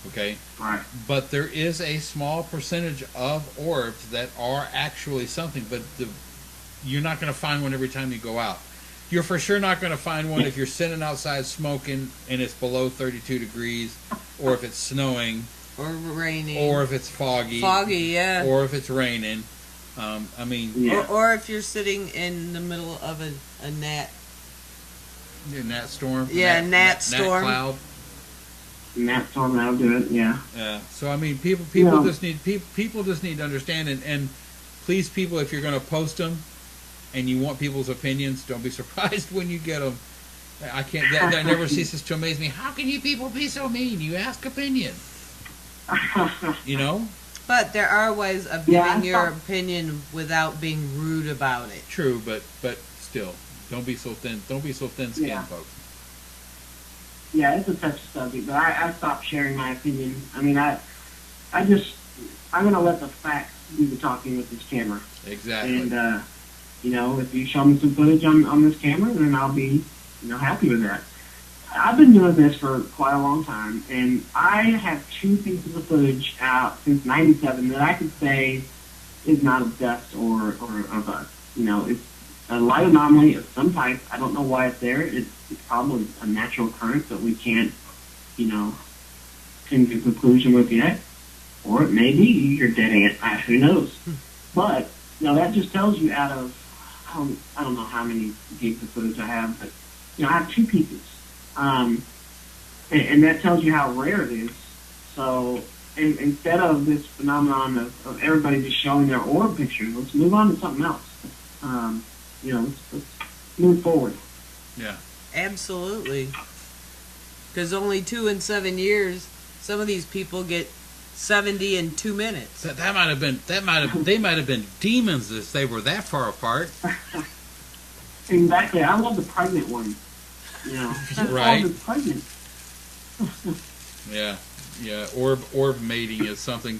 Okay? Right. But there is a small percentage of orbs that are actually something, but you're not going to find one every time you go out. You're for sure not going to find one if you're sitting outside smoking and it's below 32 degrees, or if it's snowing, Or raining. or if it's foggy. Foggy, yeah. Or if it's raining. I mean... Yeah. Or if you're sitting in the middle of a gnat. Gnat storm? Yeah, gnat storm. Gnat cloud. Gnat storm, that'll do it, yeah. Yeah. So, I mean, people just need to understand, and please, people, if you're going to post them, and you want people's opinions, don't be surprised when you get them. I can't. That never ceases to amaze me. How can you people be so mean? You ask opinion. You know. But there are ways of giving your opinion without being rude about it. True, but still, don't be so thin. Don't be so thin-skinned, Yeah. folks. Yeah, it's a touchy subject, but I stopped sharing my opinion. I mean, I'm going to let the facts do the talking with this camera. Exactly. And, you know, if you show me some footage on this camera, then I'll be, you know, happy with that. I've been doing this for quite a long time, and I have 2 pieces of footage out since '97 that I could say is not a dust or a bug. You know, it's a light anomaly of some type. I don't know why it's there. It's probably a natural occurrence that we can't, you know, come to a conclusion with yet. Or it may be your dead aunt. Who knows? But, you know, that just tells you out of, I don't know how many gigs of footage I have, but, you know, I have 2 pieces. And that tells you how rare it is. So, instead of this phenomenon of everybody just showing their orb pictures, let's move on to something else. You know, let's move forward. Yeah. Absolutely. Because only 2 in 7 years, some of these people get 70 in 2 minutes. That might have been they might have been demons if they were that far apart. Exactly. I love the pregnant one. You know, Right. The pregnant. Yeah. Yeah. Orb mating is something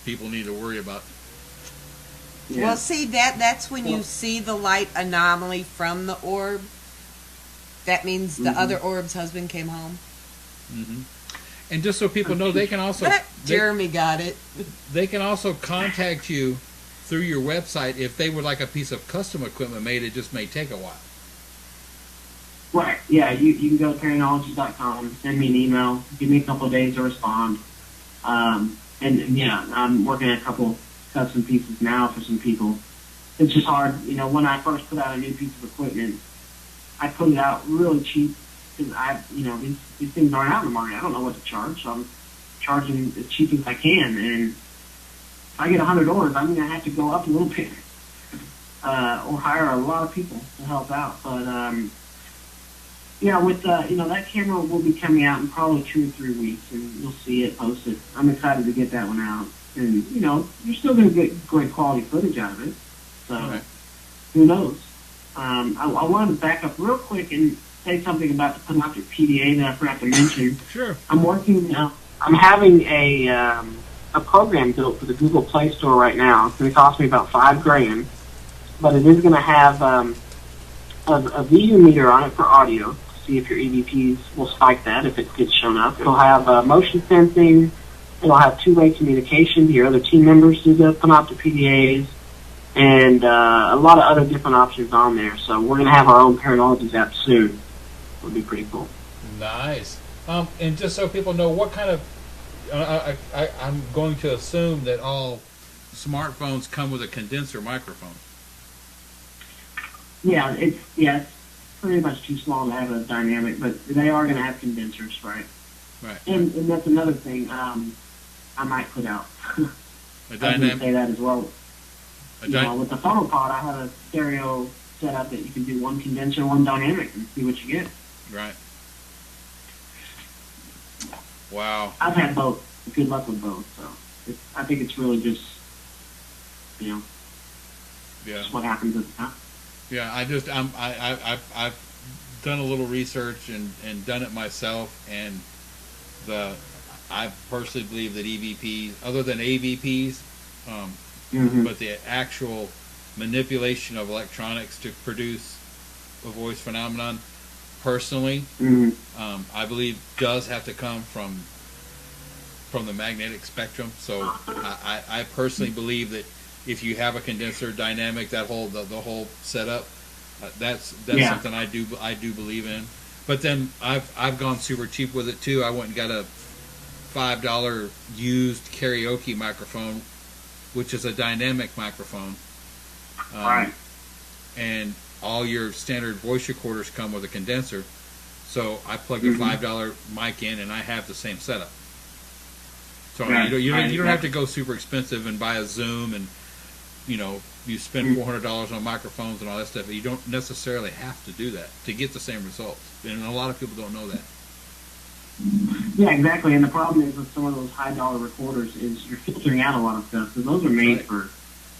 people need to worry about. Yeah. Well, see, that's when you see the light anomaly from the orb. That means the other orb's husband came home. Mm-hmm. And just so people know, they can also Jeromy got it. They can also contact you through your website if they would like a piece of custom equipment made. It just may take a while. Right. Yeah, you can go to paranology.com, send me an email, give me a couple of days to respond. And yeah, I'm working on a couple custom pieces now for some people. It's just hard. You know, when I first put out a new piece of equipment, I put it out really cheap because these things aren't out in the market. I don't know what to charge, so I'm charging as cheap as I can. And if I get 100 orders, I'm going to have to go up a little bit or hire a lot of people to help out. But yeah, with that camera will be coming out in probably 2 or 3 weeks, and you'll see it posted. I'm excited to get that one out, and you're still going to get great quality footage out of it. So who knows? I wanted to back up real quick and say something about the PEMAtv PDA that I forgot to mention. Sure. I'm having a program built for the Google Play Store right now. It's going to cost me about $5,000, but it is going to have a VU meter on it for audio to see if your EVPs will spike that if it gets shown up. It'll have motion sensing. It'll have two-way communication to your other team members through the PEMAtv PDAs, and a lot of other different options on there. So we're going to have our own Paranologies app soon. It'll be pretty cool. Nice. And just so people know, what kind of... I'm going to assume that all smartphones come with a condenser microphone. Yeah, it's pretty much too small to have a dynamic, but they are going to have condensers, right? Right. And that's another thing I might put out. A I dynamic. can say that as well. With the PhonoPod, I have a stereo setup that you can do one condenser, one dynamic, and see what you get. Right. Wow. I've had both. Good luck with both. So I think it's really just, just what happens at the time. Yeah, I've done a little research and done it myself, and I personally believe that EVPs, other than AVPs, but the actual manipulation of electronics to produce a voice phenomenon, personally, I believe does have to come from the magnetic spectrum. So I personally believe that if you have a condenser dynamic, that whole the whole setup, that's something I do believe in. But then I've gone super cheap with it too. I went and got a $5 used karaoke microphone, which is a dynamic microphone. Right. And all your standard voice recorders come with a condenser. So I plugged a $5 mic in, and I have the same setup. So you don't have to go super expensive and buy a Zoom, and you spend $400 on microphones and all that stuff. You don't necessarily have to do that to get the same results, and a lot of people don't know that. Yeah, exactly. And the problem is with some of those high-dollar recorders is you're filtering out a lot of stuff. So those are made for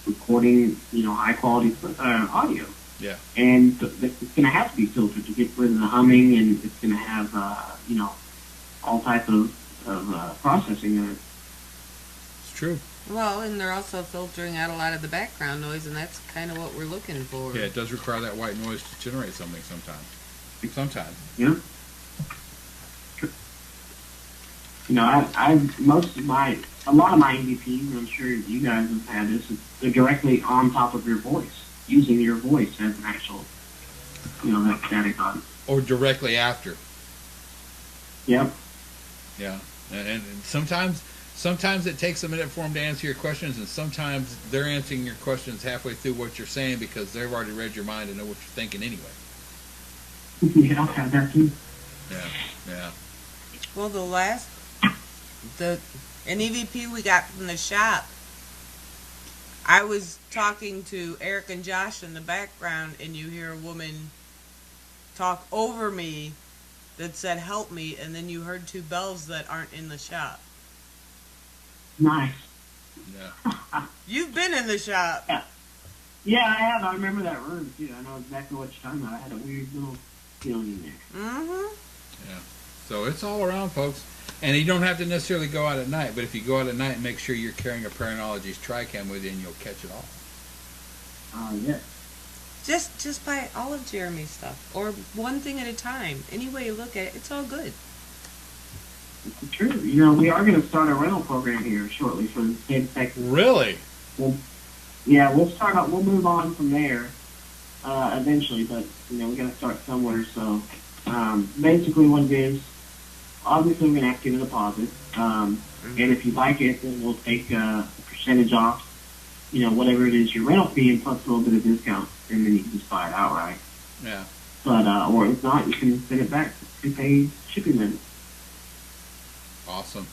recording, high-quality audio. Yeah. And it's going to have to be filtered to get rid of the humming, and it's going to have, all types of processing in it. It's true. Well, and they're also filtering out a lot of the background noise, and that's kind of what we're looking for. Yeah, it does require that white noise to generate something sometimes. Sometimes. Yeah. A lot of my EVPs, I'm sure you guys have had this, they're directly on top of your voice, using your voice as an actual, that static on. Or directly after. Yep. Yeah, and sometimes it takes a minute for them to answer your questions, and sometimes they're answering your questions halfway through what you're saying because they've already read your mind and know what you're thinking anyway. Yeah, I've had that too. Yeah. Well, an EVP we got from the shop, I was talking to Eric and Josh in the background, and you hear a woman talk over me that said, "Help me," and then you heard two bells that aren't in the shop. Nice. Yeah. You've been in the shop. Yeah, I have. I remember that room, too. I know exactly what you're talking about. I had a weird little feeling in there. Mm-hmm. Yeah. So it's all around, folks. And you don't have to necessarily go out at night, but if you go out at night, make sure you're carrying a Paranologies TriCam with you, and you'll catch it all. Yeah. Just buy all of Jeromy's stuff, or one thing at a time. Any way you look at it, it's all good. It's true. We are going to start a rental program here shortly for the state of Texas. Really? We'll move on from there eventually, but we got to start somewhere. So basically, what it is, obviously, we're going to have to give a deposit, and if you like it, then we'll take a percentage off, whatever it is your rental fee, and plus a little bit of discount, and then you can just buy it outright. Yeah. But or if not, you can send it back to pay shipping limit. Awesome.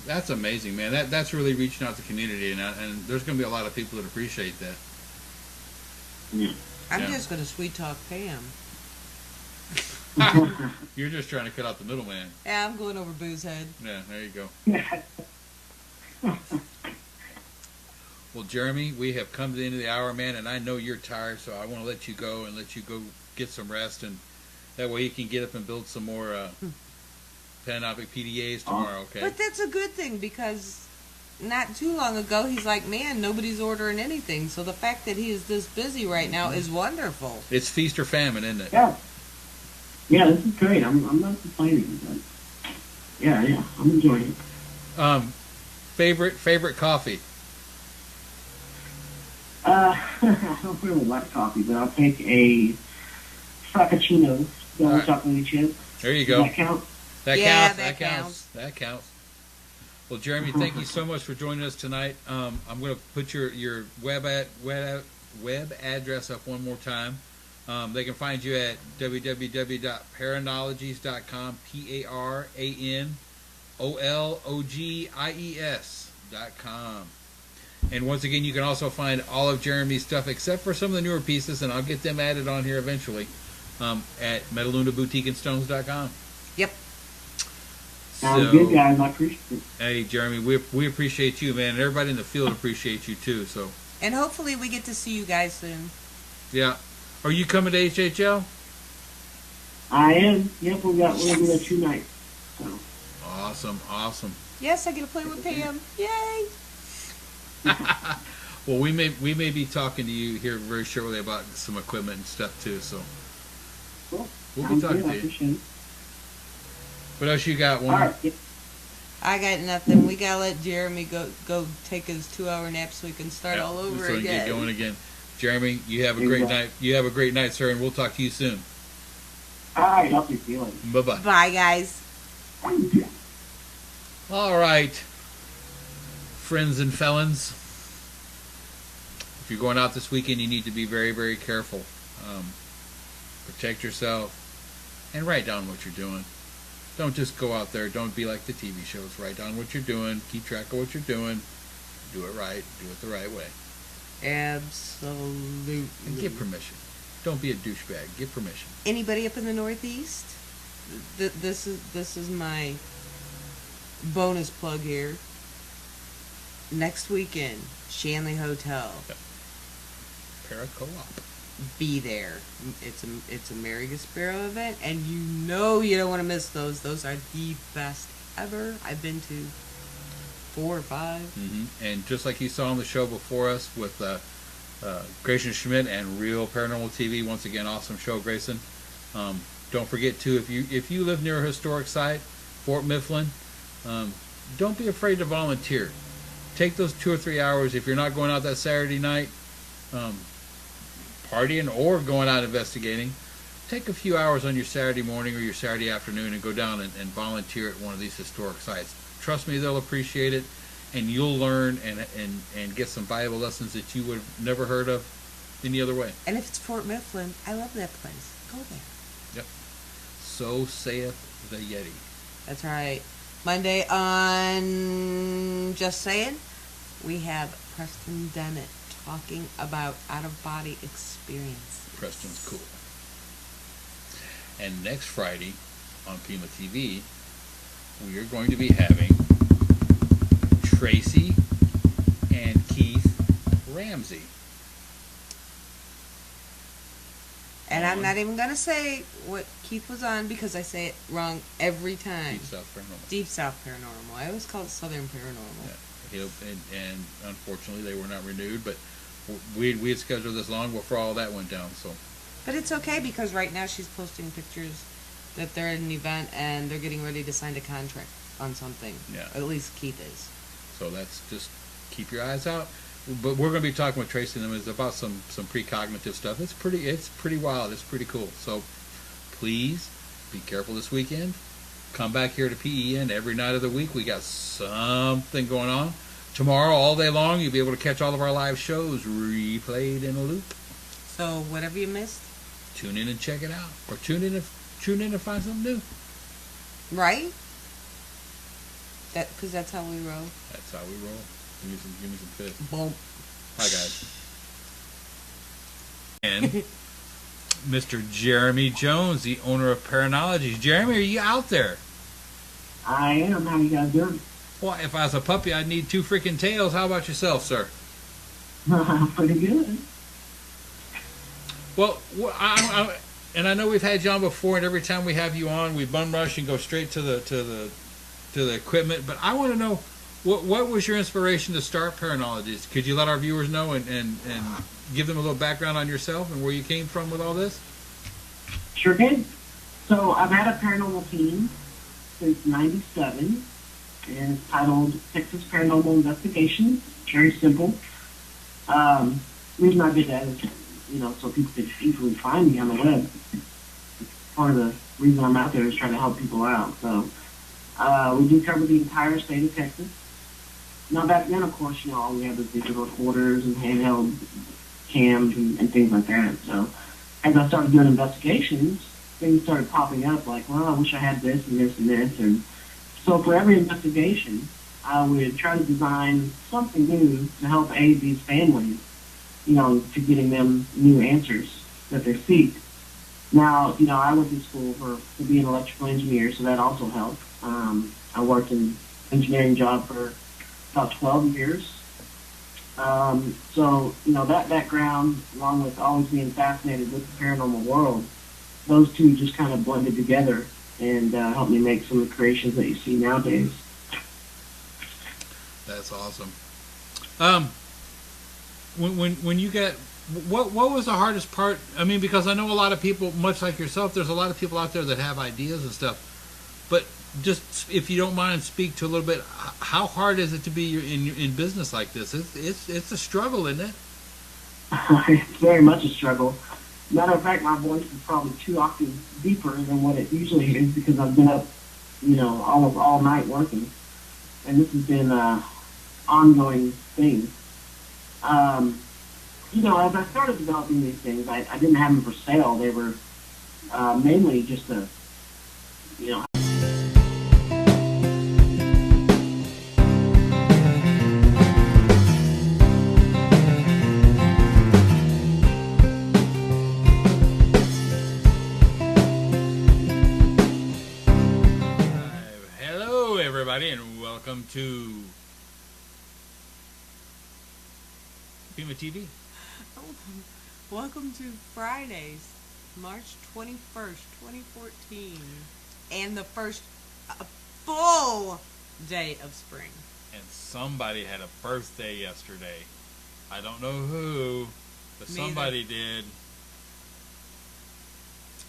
That's amazing, man. That's really reaching out to the community, and there's going to be a lot of people that appreciate that. Yeah. I'm just going to sweet talk Pam. You're just trying to cut out the middleman. Yeah, I'm going over Boo's head. Yeah, there you go. Well, Jeromy, we have come to the end of the hour, man, and I know you're tired, so I want to let you go get some rest, and that way you can get up and build some more Panopic PDAs tomorrow, okay? But that's a good thing, because not too long ago, he's like, man, nobody's ordering anything. So the fact that he is this busy right now is wonderful. It's feast or famine, isn't it? Yeah. Yeah, this is great. I'm not complaining, but yeah, I'm enjoying it. Favorite coffee? I don't really like coffee, but I'll take a frappuccino, double chocolate chip. There you go. Does that count? That counts. Well, Jeromy, thank you so much for joining us tonight. I'm going to put your web address up one more time. They can find you at www.paranologies.com, PARANOLOGIES.com. And once again, you can also find all of Jeromy's stuff, except for some of the newer pieces, and I'll get them added on here eventually, at MetalundaBoutiqueandStones.com. Yep. Sounds good, guys. I appreciate it. Hey, Jeromy, we appreciate you, man. And everybody in the field appreciates you, too. So. And hopefully we get to see you guys soon. Yeah. Are you coming to HHL? I am. Yep, we're going to do that 2 nights. So. Awesome. Yes, I get to play with Pam. Yay! Well, we may be talking to you here very shortly about some equipment and stuff too. So Cool. we'll be talking to you. Appreciate it. What else you got? All right. I got nothing. We gotta let Jeromy go take his 2-hour nap so we can start all over so again. Get going again. Jeromy, you have a great night. You have a great night, sir, and we'll talk to you soon. All right. I'll see you later. Bye-bye. Bye, guys. All right, friends and felons. If you're going out this weekend, you need to be very, very careful. Protect yourself and write down what you're doing. Don't just go out there. Don't be like the TV shows. Write down what you're doing. Keep track of what you're doing. Do it right. Do it the right way. Absolutely. And get permission. Don't be a douchebag. Get permission. Anybody up in the Northeast? This is my bonus plug here. Next weekend, Shanley Hotel. Para Co-op. Be there. It's a Mary Gasparo event, and you don't want to miss those. Those are the best ever. I've been to 4 or 5. Mm-hmm. And just like you saw on the show before us with Grayson Schmidt and Real Paranormal TV, once again, awesome show, Grayson. Don't forget too, if you live near a historic site, Fort Mifflin, don't be afraid to volunteer. Take those 2 or 3 hours. If you're not going out that Saturday night, partying or going out investigating, take a few hours on your Saturday morning or your Saturday afternoon and go down and volunteer at one of these historic sites. Trust me, they'll appreciate it, and you'll learn and get some valuable lessons that you would have never heard of any other way. And if it's Fort Mifflin, I love that place. Go there. Yep. So saith the Yeti. That's right. Monday on Just Saying, we have Preston Dennett talking about out-of-body experience. Preston's cool. And next Friday on PEMAtv, we are going to be having Tracy and Keith Ramsey. And I'm not even going to say what Keith was on because I say it wrong every time. Deep South Paranormal. Deep South Paranormal. I always call it Southern Paranormal. Yeah. And unfortunately they were not renewed, but we had scheduled this long before all that went down. So, but it's okay because right now she's posting pictures that they're at an event and they're getting ready to sign a contract on something. Yeah. At least Keith is. So that's just keep your eyes out. But we're going to be talking with Tracy and them is about some precognitive stuff. It's pretty wild. It's pretty cool. So please be careful this weekend. Come back here to PEN every night of the week. We got something going on. Tomorrow, all day long, you'll be able to catch all of our live shows replayed in a loop. So whatever you missed, tune in and check it out, or tune in and find something new. Right? Because that's how we roll. That's how we roll. Give me some fish. Boom. Hi guys. And Mr. Jeromy Jones, the owner of Paranology. Jeromy, are you out there? I am. How you guys doing? Well, if I was a puppy, I'd need 2 freaking tails. How about yourself, sir? Pretty good. Well, and I know we've had you on before, and every time we have you on, we bum rush and go straight to the equipment. But I want to know what was your inspiration to start Paranology? Could you let our viewers know and give them a little background on yourself and where you came from with all this? Sure can. So I've had a paranormal team since '97. And it's titled Texas Paranormal Investigations. Very simple. The reason I did that is, so people could easily find me on the web. Part of the reason I'm out there is trying to help people out. So we do cover the entire state of Texas. Now back then, of course, all we had was digital recorders and handheld cams and things like that. So as I started doing investigations, things started popping up like, well, I wish I had this and this and this. And so for every investigation, I would try to design something new to help aid these families, to getting them new answers that they seek. Now, I went to school to be an electrical engineer, so that also helped. I worked in an engineering job for about 12 years. So, that background, along with always being fascinated with the paranormal world, those two just kind of blended together and helped me make some of the creations that you see nowadays. That's awesome. When you get, what was the hardest part? I mean, because I know a lot of people, much like yourself, there's a lot of people out there that have ideas and stuff. But just, if you don't mind, speak to a little bit. How hard is it to be in business like this? It's a struggle, isn't it? It's very much a struggle. Matter of fact, my voice is probably 2 octaves deeper than what it usually is because I've been up, all night working, and this has been an ongoing thing. As I started developing these things, I didn't have them for sale. They were mainly just Hello, everybody, and welcome to PEMAtv. Welcome to Fridays, March 21st, 2014, and the first full day of spring. And somebody had a birthday yesterday. I don't know who, but somebody did.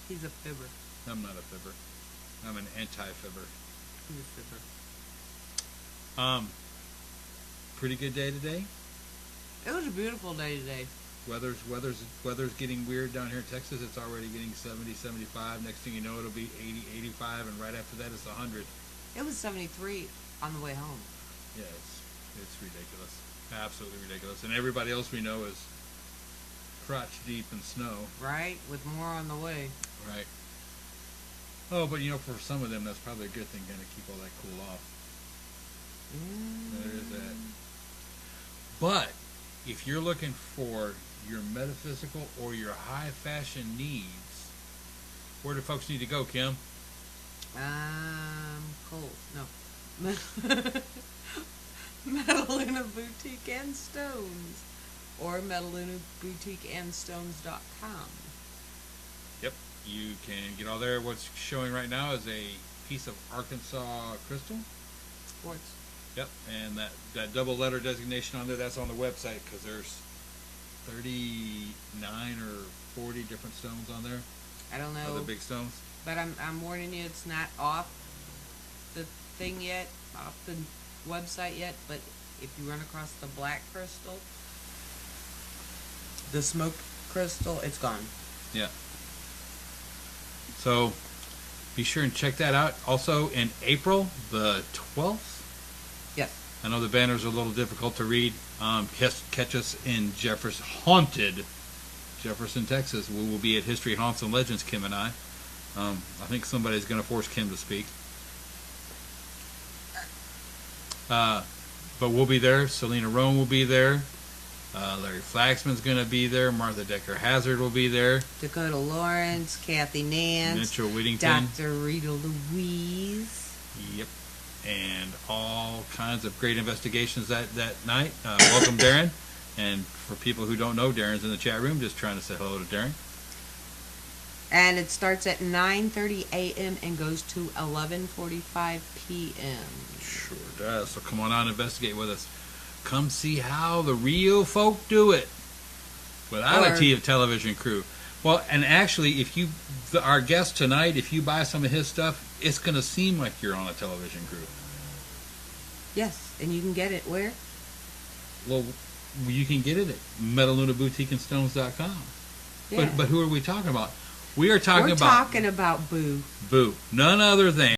He's a fibber. I'm not a fibber. I'm an anti-fibber. He's a fibber. Pretty good day today. It was a beautiful day today. Weather's getting weird down here in Texas. It's already getting 70, 75. Next thing you know, it'll be 80, 85, and right after that, it's 100. It was 73 on the way home. Yeah, it's ridiculous. Absolutely ridiculous. And everybody else we know is crotch deep in snow. Right, with more on the way. Right. Oh, but for some of them, that's probably a good thing, going to keep all that cool off. There is that. But if you're looking for your metaphysical or your high fashion needs, where do folks need to go, Kim? Cold. No. Metaluna Boutique and Stones, or metalunaboutiqueandstones.com. Yep, you can get all there. What's showing right now is a piece of Arkansas crystal. Quartz. Yep, and that double letter designation on there, that's on the website because there's 39 or 40 different stones on there. I don't know. Other big stones. But I'm warning you, it's not off the thing yet, off the website yet, but if you run across the black crystal, the smoke crystal, it's gone. Yeah. So be sure and check that out. Also in April the 12th. Yes. I know the banners are a little difficult to read. Catch us in haunted Jefferson, Texas. We will be at History, Haunts, and Legends, Kim and I. I think somebody's going to force Kim to speak. But we'll be there. Selena Rome will be there. Larry Flaxman's going to be there. Martha Decker Hazard will be there. Dakota Lawrence, Kathy Nance, Mitchell Whittington, Dr. Rita Louise. Yep. And all kinds of great investigations that night. Welcome, Darren. And for people who don't know, Darren's in the chat room, just trying to say hello to Darren. And it starts at 9:30 a.m. and goes to 11:45 p.m. Sure does. So come on out and investigate with us. Come see how the real folk do it without a television crew. Well, and actually, our guest tonight, if you buy some of his stuff, it's going to seem like you're on a television crew. Yes, and you can get it where? Well, you can get it at metalunaboutiqueandstones.com. Yeah. But who are we talking about? We're talking about Boo. Boo. Boo. None other than